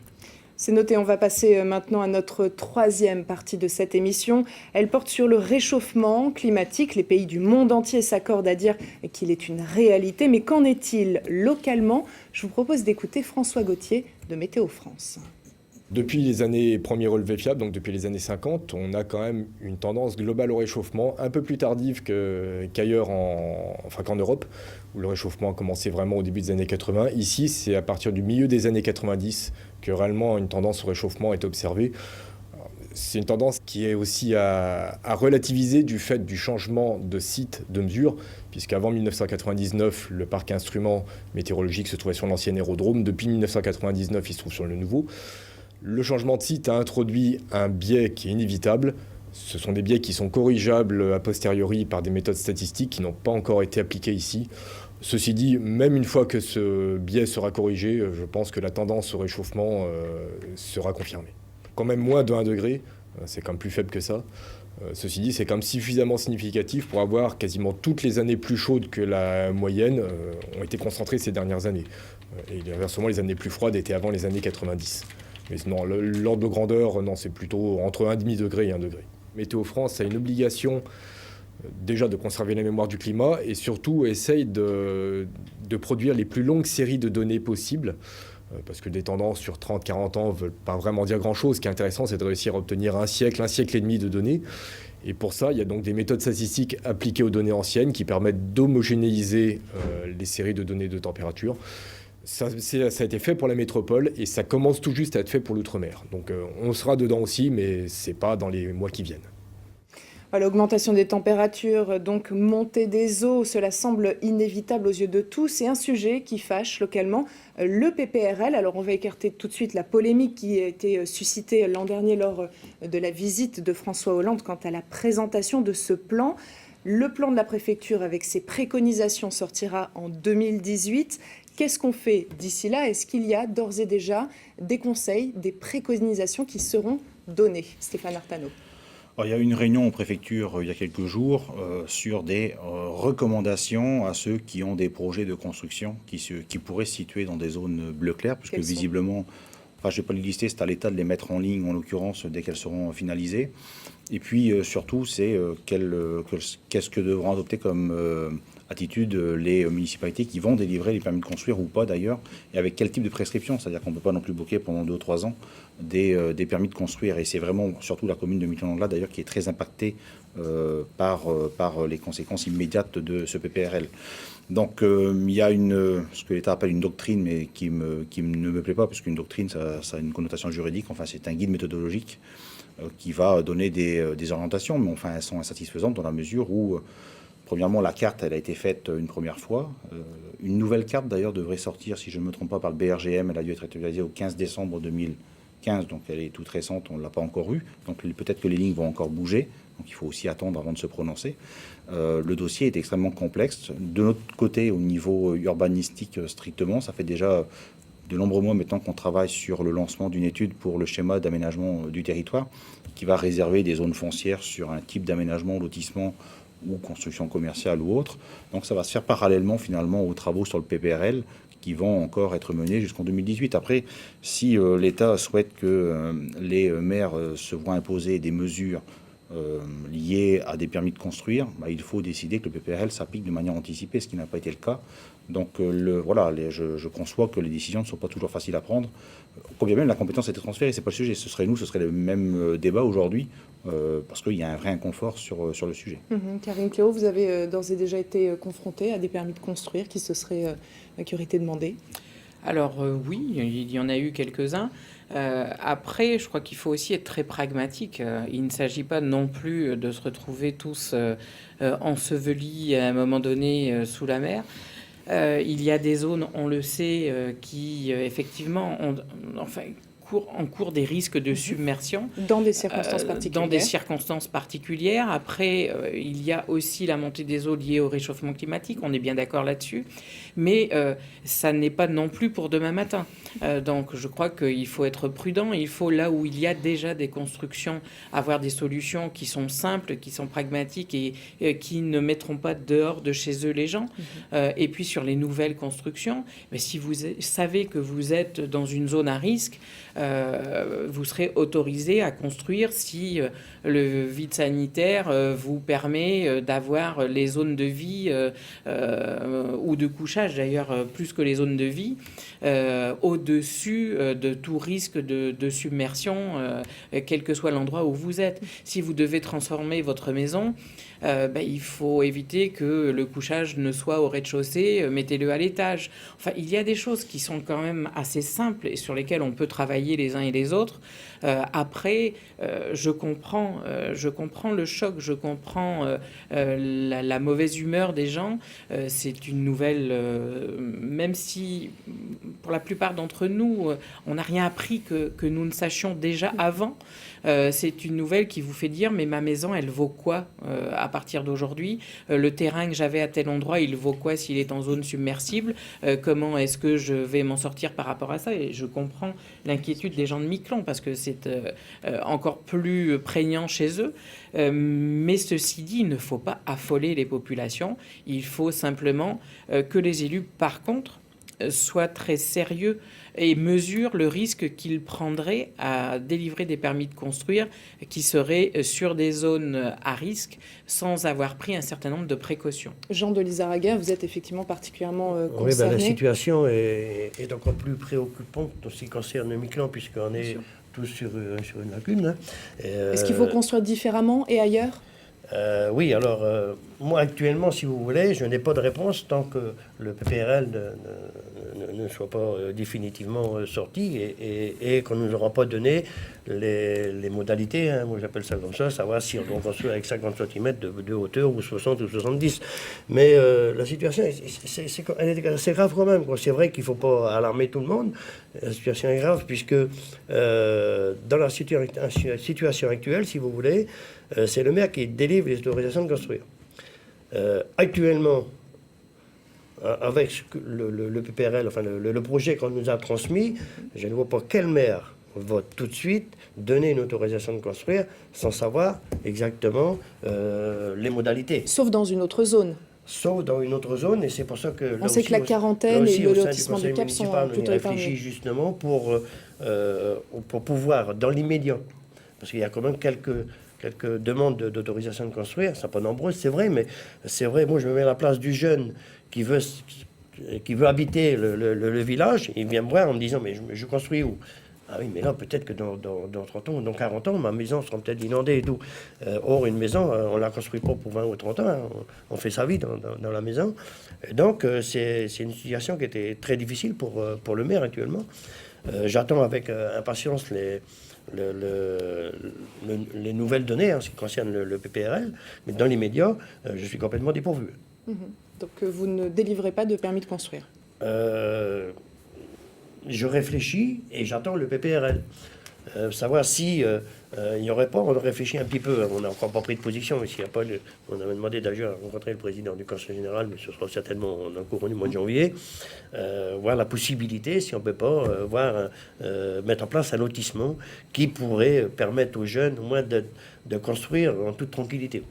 C'est noté, on va passer maintenant à notre troisième partie de cette émission. Elle porte sur le réchauffement climatique. Les pays du monde entier s'accordent à dire qu'il est une réalité. Mais qu'en est-il localement? Je vous propose d'écouter François Gauthier de Météo France. Depuis les années premiers relevés fiables, donc depuis les années 50, on a quand même une tendance globale au réchauffement, un peu plus tardive qu'ailleurs, qu'en Europe, où le réchauffement a commencé vraiment au début des années 80. Ici, c'est à partir du milieu des années 90 que réellement une tendance au réchauffement est observée. C'est une tendance qui est aussi à relativiser du fait du changement de site de mesure, puisqu'avant 1999, le parc instrument météorologique se trouvait sur l'ancien aérodrome. Depuis 1999, il se trouve sur le nouveau. Le changement de site a introduit un biais qui est inévitable. Ce sont des biais qui sont corrigeables a posteriori par des méthodes statistiques qui n'ont pas encore été appliquées ici. Ceci dit, même une fois que ce biais sera corrigé, je pense que la tendance au réchauffement sera confirmée. Quand même moins de 1 degré, c'est quand même plus faible que ça. Ceci dit, c'est quand même suffisamment significatif pour avoir quasiment toutes les années plus chaudes que la moyenne ont été concentrées ces dernières années. Et inversement, les années plus froides étaient avant les années 90. Mais non, l'ordre de grandeur, non, c'est plutôt entre 1,5 degré et 1 degré. Météo France a une obligation déjà de conserver la mémoire du climat et surtout essaye de produire les plus longues séries de données possibles, parce que des tendances sur 30-40 ans ne veulent pas vraiment dire grand-chose. Ce qui est intéressant, c'est de réussir à obtenir un siècle et demi de données. Et pour ça, il y a donc des méthodes statistiques appliquées aux données anciennes qui permettent d'homogénéiser les séries de données de température. Ça a été fait pour la métropole et ça commence tout juste à être fait pour l'outre-mer. Donc on sera dedans aussi, mais ce n'est pas dans les mois qui viennent. L'augmentation des températures, donc montée des eaux, cela semble inévitable aux yeux de tous. Et un sujet qui fâche localement, le PPRL. Alors on va écarter tout de suite la polémique qui a été suscitée l'an dernier lors de la visite de François Hollande quant à la présentation de ce plan. Le plan de la préfecture avec ses préconisations sortira en 2018. Qu'est-ce qu'on fait d'ici là? Est-ce qu'il y a d'ores et déjà des conseils, des préconisations qui seront données? Stéphane Artano. Alors, il y a eu une réunion en préfecture il y a quelques jours sur des recommandations à ceux qui ont des projets de construction qui pourraient se situer dans des zones bleu clair, puisque visiblement, enfin, je ne vais pas les lister, c'est à l'État de les mettre en ligne, en l'occurrence, dès qu'elles seront finalisées. Et puis, surtout, c'est qu'est-ce que devront adopter comme attitude les municipalités qui vont délivrer les permis de construire ou pas d'ailleurs, et avec quel type de prescription. C'est-à-dire qu'on ne peut pas non plus bloquer pendant 2 ou 3 ans des permis de construire. Et c'est vraiment surtout la commune de Miquelon-Langlade d'ailleurs qui est très impactée par les conséquences immédiates de ce PPRL. Donc il y a ce que l'État appelle une doctrine, mais qui ne me plaît pas, parce qu'une doctrine, ça a une connotation juridique. Enfin, c'est un guide méthodologique qui va donner des orientations, mais enfin, elles sont insatisfaisantes dans la mesure où, premièrement, la carte, elle a été faite une première fois. Une nouvelle carte, d'ailleurs, devrait sortir, si je ne me trompe pas, par le BRGM. Elle a dû être actualisée au 15 décembre 2015, donc elle est toute récente, on ne l'a pas encore eue. Donc peut-être que les lignes vont encore bouger, donc il faut aussi attendre avant de se prononcer. Le dossier est extrêmement complexe. De notre côté, au niveau urbanistique strictement, ça fait déjà de nombreux mois maintenant qu'on travaille sur le lancement d'une étude pour le schéma d'aménagement du territoire, qui va réserver des zones foncières sur un type d'aménagement, lotissement ou construction commerciale ou autre. Donc ça va se faire parallèlement finalement aux travaux sur le PPRL qui vont encore être menés jusqu'en 2018. Après, si l'État souhaite que les maires se voient imposer des mesures liées à des permis de construire, il faut décider que le PPRL s'applique de manière anticipée, ce qui n'a pas été le cas. Donc je conçois que les décisions ne sont pas toujours faciles à prendre. Combien même la compétence a été transférée, c'est pas le sujet. Ce serait le même débat aujourd'hui, parce qu'il y a un vrai inconfort sur le sujet. Karine Claireaux, vous avez d'ores et déjà été confrontée à des permis de construire qui auraient été demandés? Alors oui, il y en a eu quelques-uns. Après, je crois qu'il faut aussi être très pragmatique. Il ne s'agit pas non plus de se retrouver tous ensevelis à un moment donné sous la mer. Il y a des zones, on le sait, qui effectivement encourent des risques de submersion. Dans des circonstances particulières. Dans des circonstances particulières. Après, il y a aussi la montée des eaux liée au réchauffement climatique, on est bien d'accord là-dessus. Mais ça n'est pas non plus pour demain matin. Donc je crois qu'il faut être prudent. Il faut, là où il y a déjà des constructions, avoir des solutions qui sont simples, qui sont pragmatiques et qui ne mettront pas dehors de chez eux les gens. Et puis sur les nouvelles constructions, mais si vous savez que vous êtes dans une zone à risque, vous serez autorisé à construire si le vide sanitaire vous permet d'avoir les zones de vie ou de couchage d'ailleurs plus que les zones de vie au-dessus de tout risque de submersion quel que soit l'endroit où vous êtes. Si vous devez transformer votre maison, il faut éviter que le couchage ne soit au rez-de-chaussée, mettez-le à l'étage. Enfin, il y a des choses qui sont quand même assez simples et sur lesquelles on peut travailler les uns et les autres. Après, je comprends le choc, je comprends la mauvaise humeur des gens. C'est une nouvelle, même si pour la plupart d'entre nous, on n'a rien appris que nous ne sachions déjà avant. C'est une nouvelle qui vous fait dire mais ma maison elle vaut quoi à partir d'aujourd'hui, le terrain que j'avais à tel endroit il vaut quoi s'il est en zone submersible, comment est-ce que je vais m'en sortir par rapport à ça. Et je comprends l'inquiétude des gens de Miquelon parce que c'est encore plus prégnant chez eux, mais ceci dit, il ne faut pas affoler les populations, il faut simplement que les élus par contre soient très sérieux et mesurent le risque qu'ils prendraient à délivrer des permis de construire qui seraient sur des zones à risque sans avoir pris un certain nombre de précautions. Jean de Lizarraga, vous êtes effectivement particulièrement concerné. Oui, la situation est encore plus préoccupante en ce qui concerne Miquelon, puisqu'on est tous sur une lagune. Est-ce qu'il faut construire différemment et ailleurs ? Oui, alors, moi actuellement, si vous voulez, je n'ai pas de réponse tant que le PPRL ne soit pas définitivement sorti et qu'on ne nous aura pas donné les modalités, moi j'appelle ça comme ça, savoir si on doit construire avec 50 cm de hauteur ou 60 ou 70. Mais la situation, elle est assez grave quand même. C'est vrai qu'il ne faut pas alarmer tout le monde. La situation est grave puisque dans la situation actuelle, si vous voulez, c'est le maire qui délivre les autorisations de construire. Actuellement, avec le PPRL, enfin le projet qu'on nous a transmis, je ne vois pas quel maire va tout de suite donner une autorisation de construire sans savoir exactement les modalités. Sauf dans une autre zone. Sauf dans une autre zone, et c'est pour ça que... On sait que la quarantaine et le lotissement du Cap sont plutôt épargnés. réfléchit justement pour pouvoir, dans l'immédiat, parce qu'il y a quand même quelques demandes d'autorisation de construire, ça pas nombreuses, c'est vrai, mais c'est vrai, moi je me mets à la place du jeune qui veut habiter le village, il vient me voir en me disant, mais je construis où? Ah oui, mais là, peut-être que dans 30 ans, dans 40 ans, ma maison sera peut-être inondée et tout. Or, une maison, on ne la construit pas pour 20 ou 30 ans, hein. On fait sa vie dans la maison. Et donc, c'est une situation qui était très difficile pour le maire actuellement. J'attends avec impatience les nouvelles données en ce qui concerne le PPRL, mais dans l'immédiat, je suis complètement dépourvu. Donc, vous ne délivrez pas de permis de construire? Je réfléchis et j'attends le PPRL. Savoir si il n'y aurait pas, on réfléchit un petit peu. On n'a encore pas pris de position, mais s'il n'y a pas, on avait demandé d'ailleurs à rencontrer le président du Conseil général, mais ce sera certainement en courant du mois de janvier, voir la possibilité, si on ne peut pas, mettre en place un lotissement qui pourrait permettre aux jeunes au moins de construire en toute tranquillité.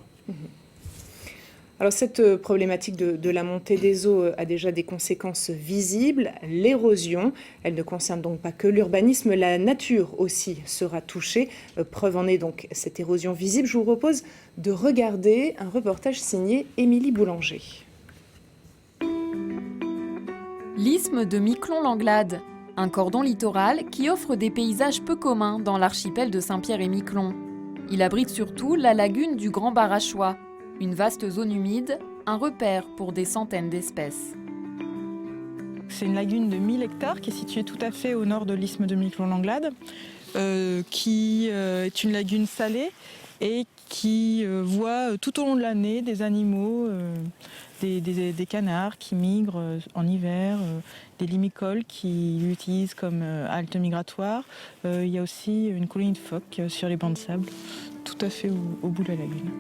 Alors cette problématique de la montée des eaux a déjà des conséquences visibles. L'érosion, elle ne concerne donc pas que l'urbanisme, la nature aussi sera touchée. Preuve en est donc cette érosion visible. Je vous propose de regarder un reportage signé Émilie Boulanger. L'isthme de Miquelon-Langlade, un cordon littoral qui offre des paysages peu communs dans l'archipel de Saint-Pierre-et-Miquelon. Il abrite surtout la lagune du Grand Barachois, une vaste zone humide, un repère pour des centaines d'espèces. C'est une lagune de 1000 hectares qui est située tout à fait au nord de l'isthme de Miquelon-Langlade, qui est une lagune salée et qui voit tout au long de l'année des animaux, des canards qui migrent en hiver, des limicoles qui l'utilisent comme halte migratoire. Il y a aussi une colonie de phoques sur les bancs de sable, tout à fait au bout de la lagune.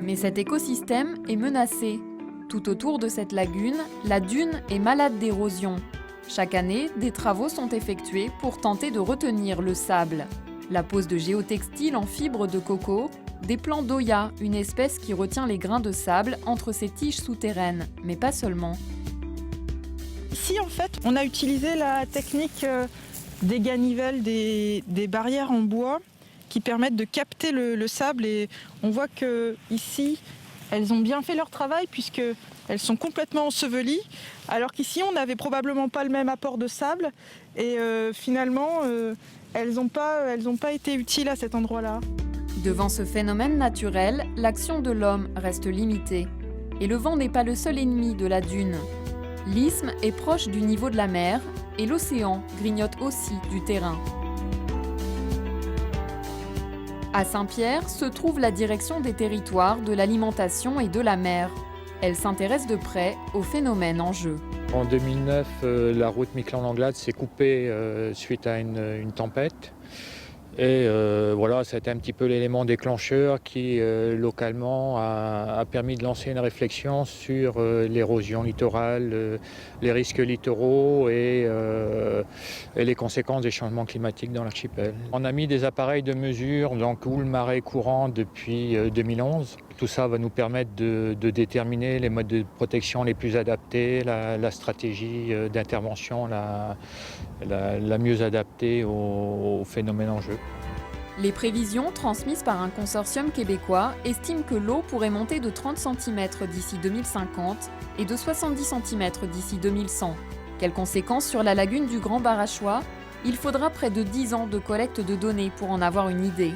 Mais cet écosystème est menacé. Tout autour de cette lagune, la dune est malade d'érosion. Chaque année, des travaux sont effectués pour tenter de retenir le sable. La pose de géotextiles en fibre de coco, des plants d'Oya, une espèce qui retient les grains de sable entre ses tiges souterraines, mais pas seulement. Ici, en fait, on a utilisé la technique des ganivelles, des barrières en bois, qui permettent de capter le sable, et on voit que ici elles ont bien fait leur travail puisqu'elles sont complètement ensevelies, alors qu'ici on n'avait probablement pas le même apport de sable et finalement elles n'ont pas été utiles à cet endroit-là. Devant ce phénomène naturel, l'action de l'homme reste limitée. Et le vent n'est pas le seul ennemi de la dune. L'isthme est proche du niveau de la mer et l'océan grignote aussi du terrain. À Saint-Pierre se trouve la direction des territoires, de l'alimentation et de la mer. Elle s'intéresse de près au phénomène en jeu. En 2009, la route Miquelon-Langlade s'est coupée suite à une tempête. Et voilà, ça a été un petit peu l'élément déclencheur qui, localement, a permis de lancer une réflexion sur l'érosion littorale, les risques littoraux et les conséquences des changements climatiques dans l'archipel. On a mis des appareils de mesure, donc houle marée courant depuis 2011. Tout ça va nous permettre de déterminer les modes de protection les plus adaptés, la stratégie d'intervention la mieux adaptée au phénomène en jeu. Les prévisions transmises par un consortium québécois estiment que l'eau pourrait monter de 30 cm d'ici 2050 et de 70 cm d'ici 2100. Quelles conséquences sur la lagune du Grand Barachois? Il faudra près de 10 ans de collecte de données pour en avoir une idée.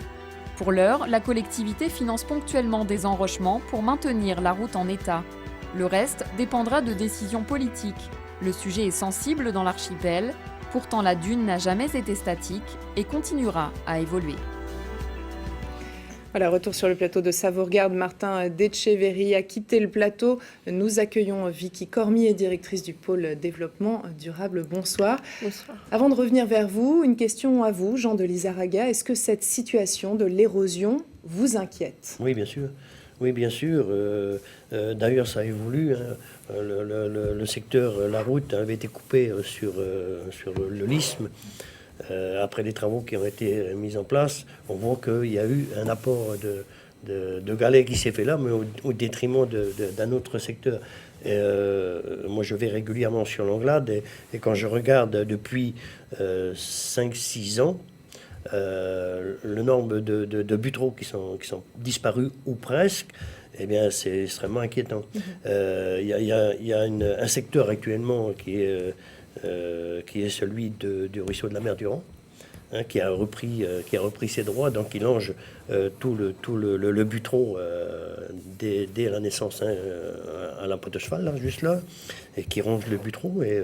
Pour l'heure, la collectivité finance ponctuellement des enrochements pour maintenir la route en état. Le reste dépendra de décisions politiques. Le sujet est sensible dans l'archipel, pourtant la dune n'a jamais été statique et continuera à évoluer. Voilà, retour sur le plateau de Ça vous regarde. Martin Detcheverry a quitté le plateau. Nous accueillons Vicky Cormier, directrice du pôle développement durable. Bonsoir. Bonsoir. Avant de revenir vers vous, une question à vous, Jean de Lizarraga. Est-ce que cette situation de l'érosion vous inquiète? Oui, bien sûr. Oui, bien sûr. D'ailleurs, ça évolue. Hein. Le secteur, la route avait été coupée sur l'isthme. après les travaux qui ont été mis en place, on voit qu'il y a eu un apport de galets qui s'est fait là, mais au détriment d'un autre secteur. Et, moi, je vais régulièrement sur Langlade et quand je regarde depuis 5-6 ans, le nombre de buteaux qui sont disparus ou presque, eh bien, c'est extrêmement inquiétant. Il y a un secteur actuellement qui est celui du ruisseau de la mer Durand, qui a repris ses droits, donc il longe tout le butteron dès la naissance, à la pointe de cheval, là, juste là, et qui ronge le butteron. Et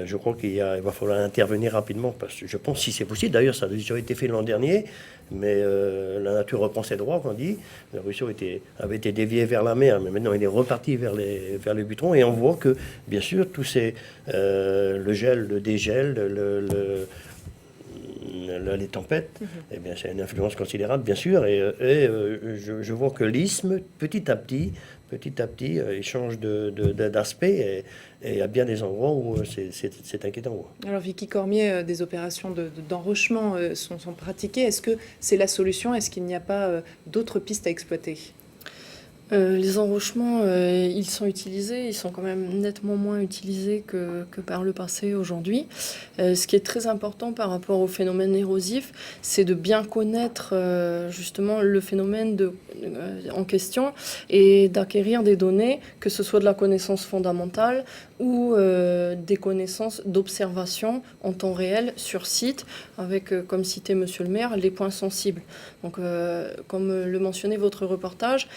je crois il va falloir intervenir rapidement, parce que je pense, si c'est possible, d'ailleurs ça a déjà été fait l'an dernier, mais la nature reprend ses droits, on dit. Le ruisseau avait été dévié vers la mer, mais maintenant il est reparti vers les butterons, et on voit que, bien sûr, tous ces le gel, le dégel, les tempêtes, eh bien, c'est une influence considérable, bien sûr, et je vois que l'isthme, petit à petit, il change d'aspect, et il y a bien des endroits où c'est inquiétant. Alors, Vicky Cormier, des opérations d'enrochement sont pratiquées. Est-ce que c'est la solution? Est-ce qu'il n'y a pas d'autres pistes à exploiter? Les enrochements, ils sont utilisés, ils sont quand même nettement moins utilisés que par le passé aujourd'hui. Ce qui est très important par rapport au phénomène érosif, c'est de bien connaître justement le phénomène en question et d'acquérir des données, que ce soit de la connaissance fondamentale ou des connaissances d'observation en temps réel sur site, avec, comme citait Monsieur le maire, les points sensibles. Donc, comme le mentionnait votre reportage,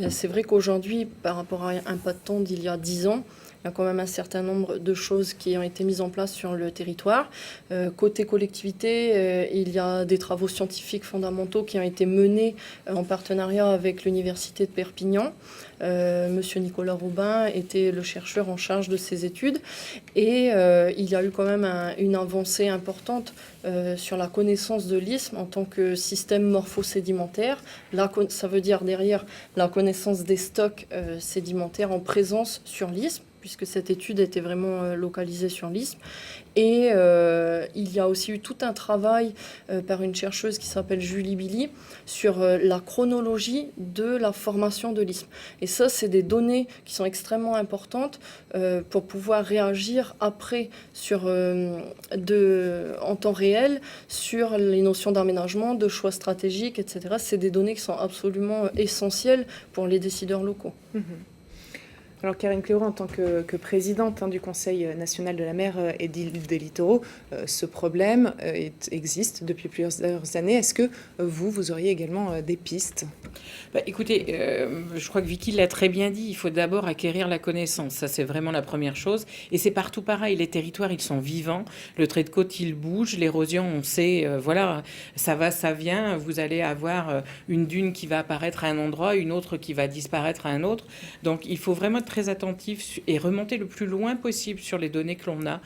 c'est vrai qu'aujourd'hui, par rapport à un pas de temps d'il y a 10 ans, il y a quand même un certain nombre de choses qui ont été mises en place sur le territoire. Côté collectivité, il y a des travaux scientifiques fondamentaux qui ont été menés en partenariat avec l'Université de Perpignan. Monsieur Nicolas Robin était le chercheur en charge de ces études. Et il y a eu quand même une avancée importante sur la connaissance de l'isthme en tant que système morpho-sédimentaire. Ça veut dire derrière la connaissance des stocks sédimentaires en présence sur l'isthme, puisque cette étude était vraiment localisée sur l'isthme. Et il y a aussi eu tout un travail par une chercheuse qui s'appelle Julie Billy sur la chronologie de la formation de l'isthme. Et ça, c'est des données qui sont extrêmement importantes pour pouvoir réagir après en temps réel sur les notions d'aménagement, de choix stratégiques, etc. C'est des données qui sont absolument essentielles pour les décideurs locaux. Alors, Karine Cléaurant, en tant que présidente du Conseil national de la mer et des littoraux, ce problème existe depuis plusieurs années. Est-ce que vous auriez également des pistes? Écoutez, je crois que Vicky l'a très bien dit, il faut d'abord acquérir la connaissance. Ça, c'est vraiment la première chose. Et c'est partout pareil, les territoires, ils sont vivants. Le trait de côte, il bouge. L'érosion, on sait, voilà, ça va, ça vient. Vous allez avoir une dune qui va apparaître à un endroit, une autre qui va disparaître à un autre. Donc, il faut vraiment être très attentif et remonter le plus loin possible sur les données que l'on a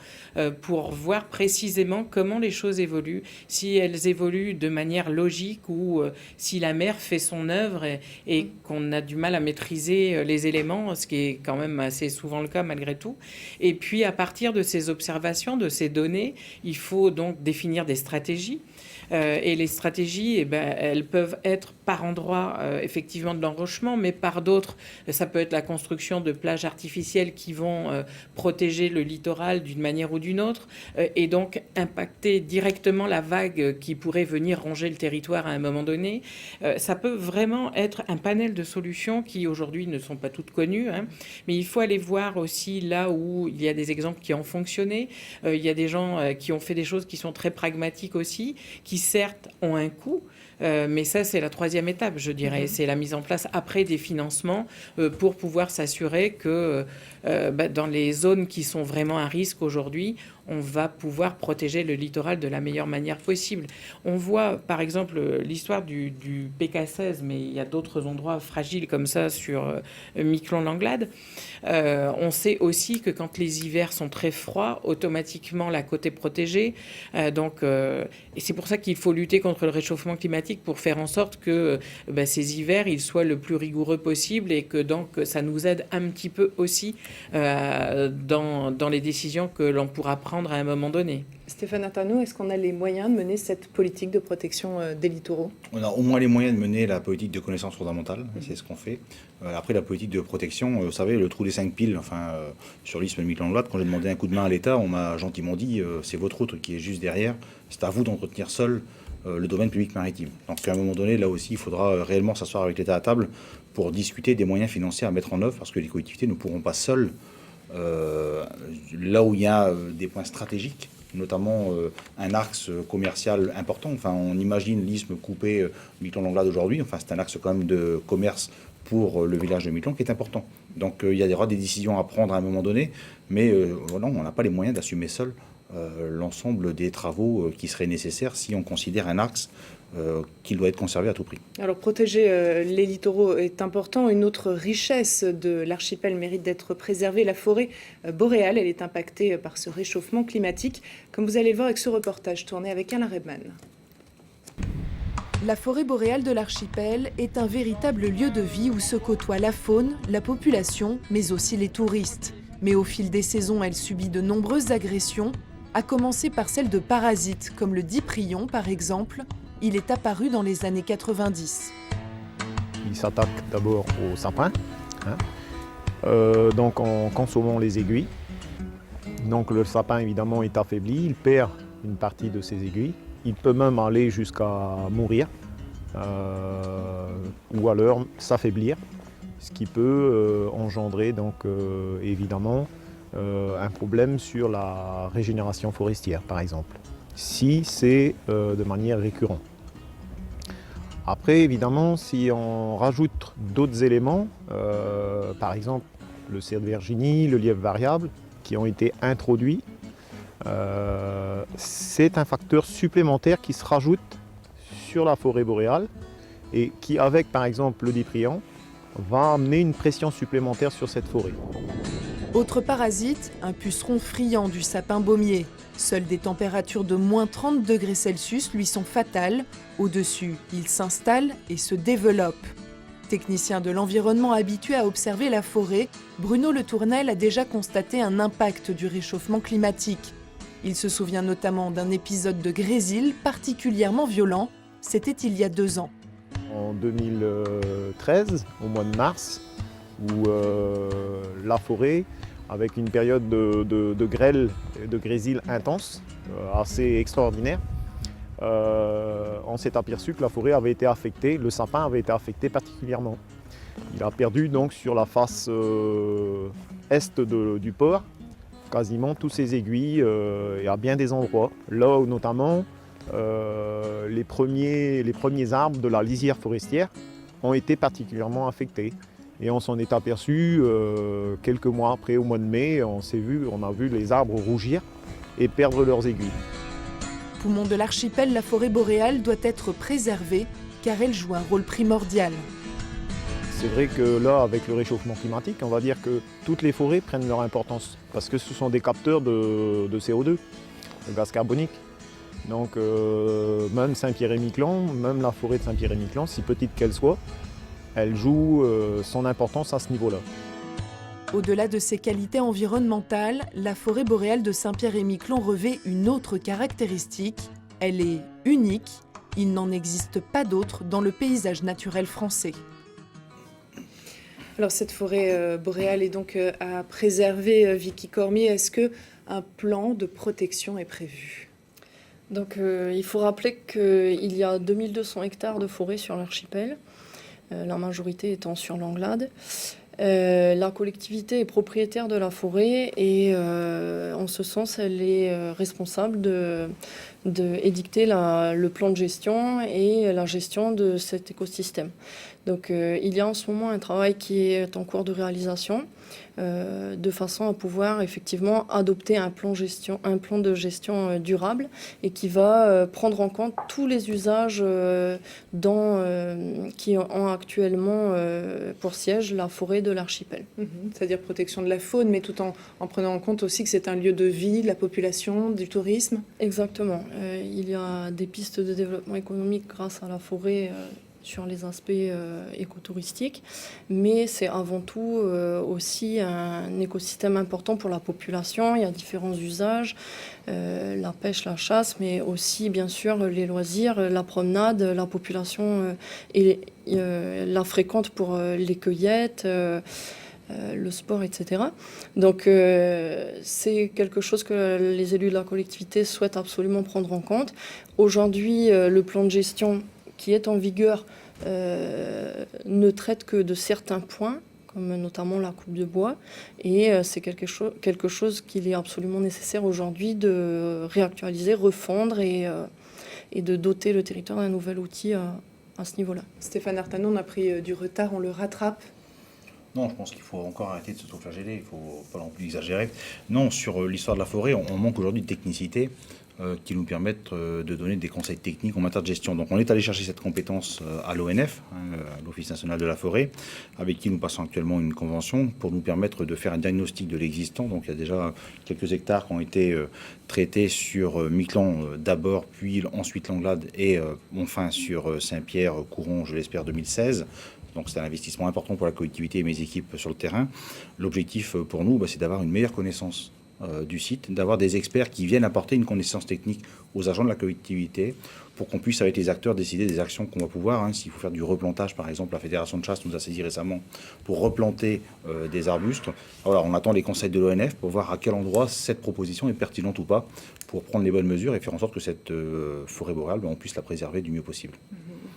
pour voir précisément comment les choses évoluent, si elles évoluent de manière logique ou si la mer fait son œuvre et qu'on a du mal à maîtriser les éléments, ce qui est quand même assez souvent le cas malgré tout. Et puis à partir de ces observations, de ces données, il faut donc définir des stratégies. Et les stratégies, elles peuvent être par endroit effectivement de l'enrochement, mais par d'autres, ça peut être la construction de plages artificielles qui vont protéger le littoral d'une manière ou d'une autre, et donc impacter directement la vague qui pourrait venir ronger le territoire à un moment donné. Ça peut vraiment être un panel de solutions qui aujourd'hui ne sont pas toutes connues, mais il faut aller voir aussi là où il y a des exemples qui ont fonctionné. Il y a des gens qui ont fait des choses qui sont très pragmatiques aussi, qui certes ont un coût, mais ça c'est la troisième étape, je dirais. C'est la mise en place après des financements pour pouvoir s'assurer que dans les zones qui sont vraiment à risque aujourd'hui, on va pouvoir protéger le littoral de la meilleure manière possible. On voit par exemple l'histoire du PK16, mais il y a d'autres endroits fragiles comme ça sur Miquelon-Langlade. On sait aussi que quand les hivers sont très froids, automatiquement la côte est protégée. Et c'est pour ça qu'il faut lutter contre le réchauffement climatique climatique pour faire en sorte que ces hivers ils soient le plus rigoureux possible et que donc ça nous aide un petit peu aussi dans les décisions que l'on pourra prendre à un moment donné. Stéphane Artano, est-ce qu'on a les moyens de mener cette politique de protection des littoraux? On a au moins les moyens de mener la politique de connaissance fondamentale, c'est ce qu'on fait. Après, la politique de protection, vous savez, le trou des 5 piles, sur l'isthme de Miquelon-Langlade, quand j'ai demandé un coup de main à l'État, on m'a gentiment dit c'est votre route qui est juste derrière, c'est à vous d'entretenir seul le domaine public maritime. Donc à un moment donné, là aussi, il faudra réellement s'asseoir avec l'État à table pour discuter des moyens financiers à mettre en œuvre, parce que les collectivités ne pourront pas seules, là où il y a des points stratégiques, notamment un axe commercial important. On imagine l'isthme coupé Miquelon-Langlade aujourd'hui. C'est un axe quand même de commerce pour le village de Miquelon qui est important. Donc il y aura des décisions à prendre à un moment donné, mais on n'a pas les moyens d'assumer seul l'ensemble des travaux qui seraient nécessaires si on considère un axe qui doit être conservé à tout prix. Alors protéger les littoraux est important. Une autre richesse de l'archipel mérite d'être préservée. La forêt boréale, elle est impactée par ce réchauffement climatique, comme vous allez le voir avec ce reportage tourné avec Alain Rebman. La forêt boréale de l'archipel est un véritable lieu de vie où se côtoient la faune, la population, mais aussi les touristes. Mais au fil des saisons, elle subit de nombreuses agressions, à commencer par celle de parasites, comme le diprion par exemple. Il est apparu dans les années 90. Il s'attaque d'abord aux sapins, donc en consommant les aiguilles. Donc le sapin évidemment est affaibli, il perd une partie de ses aiguilles. Il peut même aller jusqu'à mourir ou alors s'affaiblir, ce qui peut engendrer donc évidemment un problème sur la régénération forestière par exemple, si c'est de manière récurrente. Après évidemment si on rajoute d'autres éléments, par exemple le cerf de Virginie, le lièvre variable, qui ont été introduits, c'est un facteur supplémentaire qui se rajoute sur la forêt boréale et qui, avec par exemple le diprion, va amener une pression supplémentaire sur cette forêt. Autre parasite, un puceron friand du sapin baumier. Seules des températures de moins 30 degrés Celsius lui sont fatales. Au-dessus, il s'installe et se développe. Technicien de l'environnement habitué à observer la forêt, Bruno Le Tournel a déjà constaté un impact du réchauffement climatique. Il se souvient notamment d'un épisode de grésil particulièrement violent. C'était il y a 2 ans. En 2013, au mois de mars, où la forêt, avec une période de grêle et de grésil intense, assez extraordinaire, on s'est aperçu que la forêt avait été affectée, le sapin avait été affecté particulièrement. Il a perdu donc sur la face est du port quasiment tous ses aiguilles et à bien des endroits. Là où notamment les premiers arbres de la lisière forestière ont été particulièrement affectés. Et on s'en est aperçu quelques mois après, au mois de mai, on a vu les arbres rougir et perdre leurs aiguilles. Poumon de l'archipel, la forêt boréale doit être préservée car elle joue un rôle primordial. C'est vrai que là, avec le réchauffement climatique, on va dire que toutes les forêts prennent leur importance parce que ce sont des capteurs de CO2, de gaz carbonique. Donc même Saint-Pierre-et-Miquelon, même la forêt de Saint-Pierre-et-Miquelon, si petite qu'elle soit, elle joue son importance à ce niveau-là. Au-delà de ses qualités environnementales, la forêt boréale de Saint-Pierre-et-Miquelon revêt une autre caractéristique. Elle est unique. Il n'en existe pas d'autre dans le paysage naturel français. Alors cette forêt boréale est donc à préserver, Vicky Cormier. Est-ce qu'un plan de protection est prévu ? Donc il faut rappeler qu'il y a 2200 hectares de forêt sur l'archipel, la majorité étant sur Langlade. La collectivité est propriétaire de la forêt et en ce sens, elle est responsable d'édicter le plan de gestion et la gestion de cet écosystème. Donc il y a en ce moment un travail qui est en cours de réalisation, de façon à pouvoir effectivement adopter un plan de gestion durable et qui va prendre en compte tous les usages qui ont actuellement pour siège la forêt de l'archipel. C'est-à-dire protection de la faune, mais tout en prenant en compte aussi que c'est un lieu de vie, de la population, du tourisme. Exactement. Il y a des pistes de développement économique grâce à la forêt sur les aspects écotouristiques, mais c'est avant tout aussi un écosystème important pour la population. Il y a différents usages, la pêche, la chasse, mais aussi bien sûr les loisirs, la promenade, la population la fréquente pour les cueillettes, le sport, etc. Donc c'est quelque chose que les élus de la collectivité souhaitent absolument prendre en compte. Aujourd'hui, le plan de gestion qui est en vigueur ne traite que de certains points, comme notamment la coupe de bois, et c'est quelque chose qu'il est absolument nécessaire aujourd'hui de réactualiser, refondre et de doter le territoire d'un nouvel outil à ce niveau-là. Stéphane Artano, on a pris du retard, on le rattrape? Non, je pense qu'il faut encore arrêter de s'autoflageller, il ne faut pas non plus exagérer. Non, sur l'histoire de la forêt, on manque aujourd'hui de technicité qui nous permettent de donner des conseils techniques en matière de gestion. Donc on est allé chercher cette compétence à l'ONF, l'Office national de la forêt, avec qui nous passons actuellement une convention pour nous permettre de faire un diagnostic de l'existant. Donc il y a déjà quelques hectares qui ont été traités sur Miquelon d'abord, puis ensuite Langlade et enfin sur Saint-Pierre, Couron, je l'espère, 2016. Donc c'est un investissement important pour la collectivité et mes équipes sur le terrain. L'objectif pour nous, c'est d'avoir une meilleure connaissance du site, d'avoir des experts qui viennent apporter une connaissance technique aux agents de la collectivité pour qu'on puisse, avec les acteurs, décider des actions qu'on va pouvoir. S'il faut faire du replantage, par exemple, la Fédération de chasse nous a saisi récemment pour replanter des arbustes. Alors, on attend les conseils de l'ONF pour voir à quel endroit cette proposition est pertinente ou pas pour prendre les bonnes mesures et faire en sorte que cette forêt boréale, on puisse la préserver du mieux possible.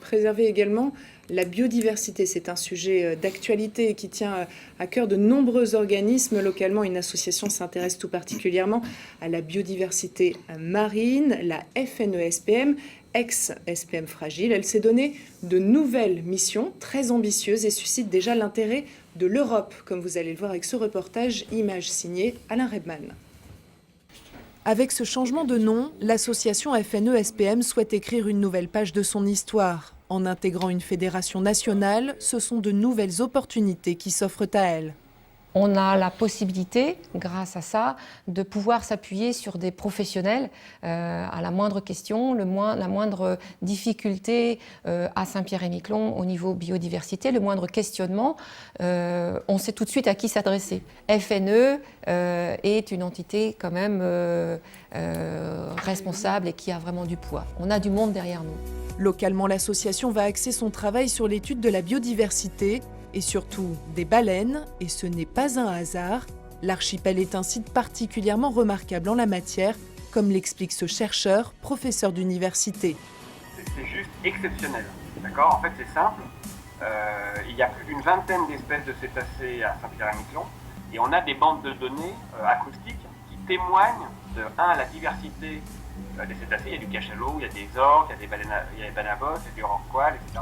Préserver également la biodiversité, c'est un sujet d'actualité qui tient à cœur de nombreux organismes. Localement, une association s'intéresse tout particulièrement à la biodiversité marine, la FNE-SPM, ex-SPM Fragile. Elle s'est donné de nouvelles missions très ambitieuses et suscite déjà l'intérêt de l'Europe, comme vous allez le voir avec ce reportage, image signée Alain Redman. Avec ce changement de nom, l'association FNE-SPM souhaite écrire une nouvelle page de son histoire. En intégrant une fédération nationale, ce sont de nouvelles opportunités qui s'offrent à elle. On a la possibilité, grâce à ça, de pouvoir s'appuyer sur des professionnels à la moindre question, la moindre difficulté à Saint-Pierre-et-Miquelon au niveau biodiversité, le moindre questionnement, on sait tout de suite à qui s'adresser. FNE est une entité quand même responsable et qui a vraiment du poids. On a du monde derrière nous. Localement, l'association va axer son travail sur l'étude de la biodiversité et surtout des baleines, et ce n'est pas un hasard. L'archipel est un site particulièrement remarquable en la matière, comme l'explique ce chercheur, professeur d'université. C'est juste exceptionnel, d'accord? En fait, c'est simple. Il y a plus d'une vingtaine d'espèces de cétacés à Saint-Pierre-et-Miquelon, et on a des bandes de données acoustiques qui témoignent de, la diversité des cétacés. Il y a du cachalot, il y a des orques, il y a des banabos, il y a du rorqual, etc.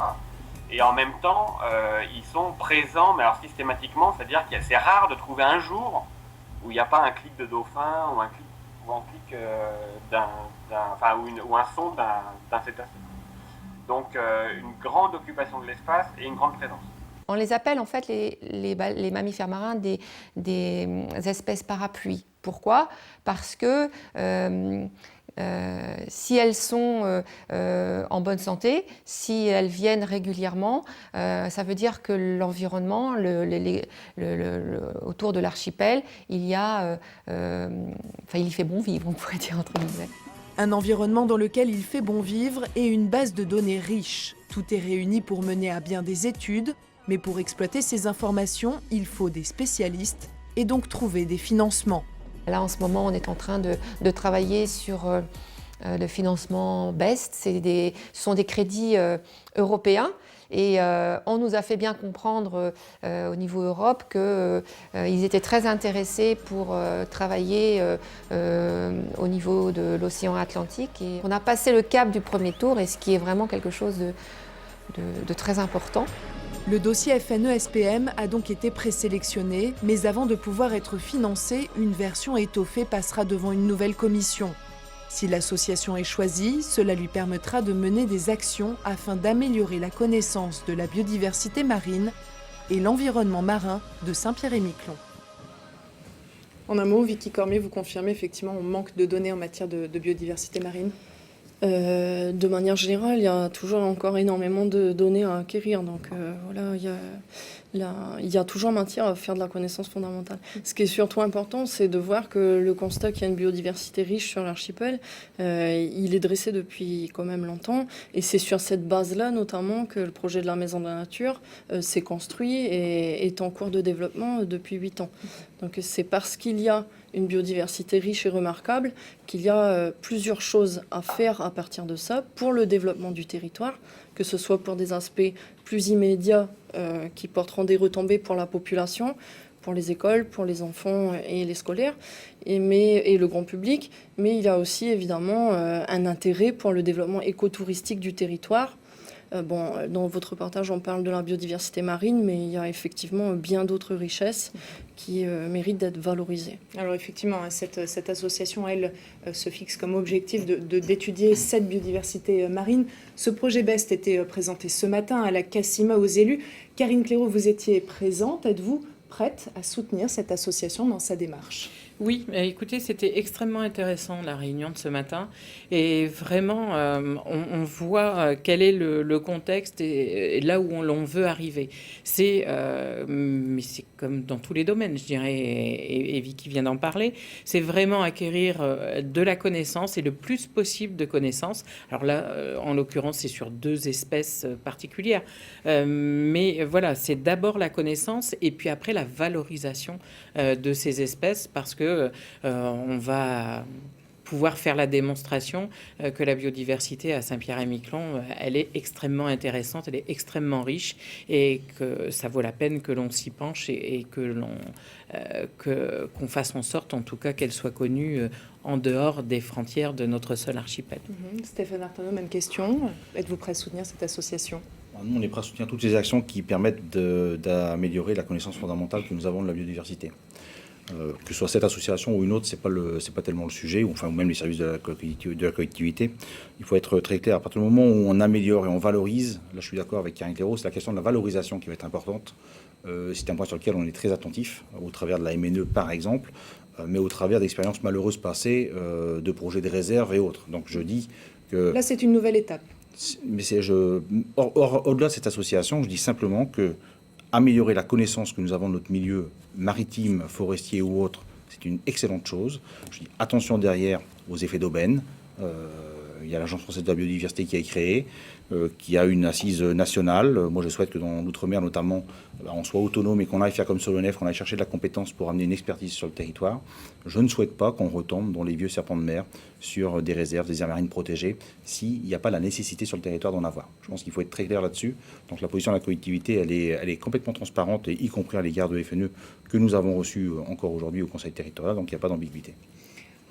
Et en même temps, ils sont présents, mais alors systématiquement, c'est-à-dire qu'il est assez rare de trouver un jour où il n'y a pas un clic de dauphin ou un clic ou un son d'un cétacé. Donc une grande occupation de l'espace et une grande présence. On les appelle en fait les mammifères marins des espèces parapluies. Pourquoi? Parce que si elles sont en bonne santé, si elles viennent régulièrement, ça veut dire que l'environnement, autour de l'archipel, il y fait bon vivre, on pourrait dire entre guillemets. Un environnement dans lequel il fait bon vivre et une base de données riche. Tout est réuni pour mener à bien des études, mais pour exploiter ces informations, il faut des spécialistes et donc trouver des financements. Là, en ce moment, on est en train de travailler sur le financement BEST. Ce sont des crédits européens. Et on nous a fait bien comprendre au niveau Europe qu'ils étaient très intéressés pour travailler au niveau de l'océan Atlantique. Et on a passé le cap du premier tour, et ce qui est vraiment quelque chose de très important. Le dossier FNE-SPM a donc été présélectionné, mais avant de pouvoir être financé, une version étoffée passera devant une nouvelle commission. Si l'association est choisie, cela lui permettra de mener des actions afin d'améliorer la connaissance de la biodiversité marine et l'environnement marin de Saint-Pierre-et-Miquelon. En un mot, Vicky Cormier, vous confirmez effectivement on manque de données en matière de biodiversité marine? De manière générale, il y a toujours encore énormément de données à acquérir. Donc voilà, il y a toujours matière à faire de la connaissance fondamentale. Ce qui est surtout important, c'est de voir que le constat qu'il y a une biodiversité riche sur l'archipel, il est dressé depuis quand même longtemps. Et c'est sur cette base-là, notamment, que le projet de la Maison de la Nature s'est construit et est en cours de développement depuis 8 ans. Donc c'est parce qu'il y a une biodiversité riche et remarquable qu'il y a plusieurs choses à faire à partir de ça pour le développement du territoire, que ce soit pour des aspects plus immédiats qui porteront des retombées pour la population, pour les écoles, pour les enfants et les scolaires, et le grand public, mais il y a aussi évidemment un intérêt pour le développement écotouristique du territoire. Dans votre reportage, on parle de la biodiversité marine, mais il y a effectivement bien d'autres richesses qui méritent d'être valorisées. Alors effectivement, cette association, elle, se fixe comme objectif d'étudier cette biodiversité marine. Ce projet BEST était présenté ce matin à la CACIMA aux élus. Karine Clairaut, vous étiez présente. Êtes-vous prête à soutenir cette association dans sa démarche? Oui, écoutez, c'était extrêmement intéressant la réunion de ce matin et vraiment on voit quel est le contexte et là où l'on veut arriver. Mais c'est comme dans tous les domaines, je dirais, et Vicky vient d'en parler, c'est vraiment acquérir de la connaissance et le plus possible de connaissances. Alors là, en l'occurrence, c'est sur 2 espèces particulières, mais voilà, c'est d'abord la connaissance et puis après la valorisation de ces espèces parce que on va pouvoir faire la démonstration que la biodiversité à Saint-Pierre-et-Miquelon, elle est extrêmement intéressante, elle est extrêmement riche et que ça vaut la peine que l'on s'y penche et qu'on fasse en sorte, en tout cas, qu'elle soit connue en dehors des frontières de notre seul archipel. Stéphane Artano, même question. Êtes-vous prêt à soutenir cette association? Nous, on est prêt à soutenir toutes les actions qui permettent d'améliorer la connaissance fondamentale que nous avons de la biodiversité. Que ce soit cette association ou une autre, c'est pas tellement le sujet, ou même les services de la collectivité. Il faut être très clair. À partir du moment où on améliore et on valorise, là je suis d'accord avec Karine Clairaut, c'est la question de la valorisation qui va être importante. C'est un point sur lequel on est très attentif, au travers de la MNE par exemple, mais au travers d'expériences malheureuses passées, de projets de réserve et autres. Donc je dis que... Là, c'est une nouvelle étape. Mais au-delà de cette association, je dis simplement que améliorer la connaissance que nous avons de notre milieu maritime, forestier ou autre, c'est une excellente chose. Je dis attention derrière aux effets d'aubaine. Il y a l'Agence française de la biodiversité qui est créée, qui a une assise nationale. Moi, je souhaite que dans l'outre-mer, notamment, on soit autonome et qu'on aille faire comme Solonef, qu'on aille chercher de la compétence pour amener une expertise sur le territoire. Je ne souhaite pas qu'on retombe dans les vieux serpents de mer sur des réserves, des aires marines protégées, s'il n'y a pas la nécessité sur le territoire d'en avoir. Je pense qu'il faut être très clair là-dessus. Donc la position de la collectivité, elle est complètement transparente, et y compris à l'égard de FNE, que nous avons reçu encore aujourd'hui au Conseil territorial, donc il n'y a pas d'ambiguïté.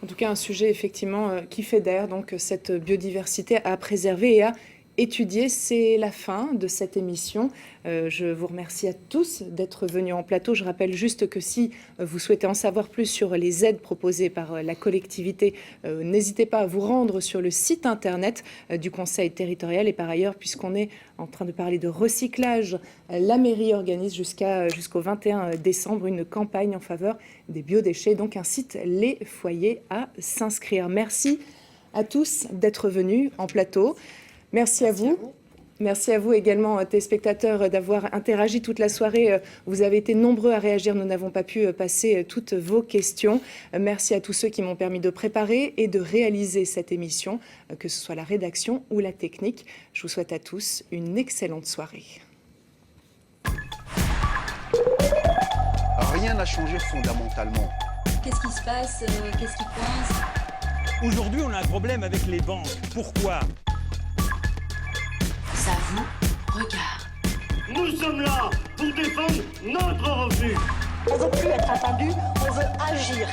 En tout cas, un sujet effectivement qui fédère donc cette biodiversité à préserver et à étudier. C'est la fin de cette émission. Je vous remercie à tous d'être venus en plateau. Je rappelle juste que si vous souhaitez en savoir plus sur les aides proposées par la collectivité, n'hésitez pas à vous rendre sur le site internet du Conseil territorial. Et par ailleurs, puisqu'on est en train de parler de recyclage, la mairie organise jusqu'au 21 décembre une campagne en faveur des biodéchets. Donc incite les foyers à s'inscrire. Merci à tous d'être venus en plateau. Merci à vous. Merci à vous également, téléspectateurs, d'avoir interagi toute la soirée. Vous avez été nombreux à réagir. Nous n'avons pas pu passer toutes vos questions. Merci à tous ceux qui m'ont permis de préparer et de réaliser cette émission, que ce soit la rédaction ou la technique. Je vous souhaite à tous une excellente soirée. Rien n'a changé fondamentalement. Qu'est-ce qui se passe? Qu'est-ce qui coince? Aujourd'hui, on a un problème avec les banques. Pourquoi? Ça vous regarde. Nous sommes là pour défendre notre refus. On ne veut plus être attendu, on veut agir.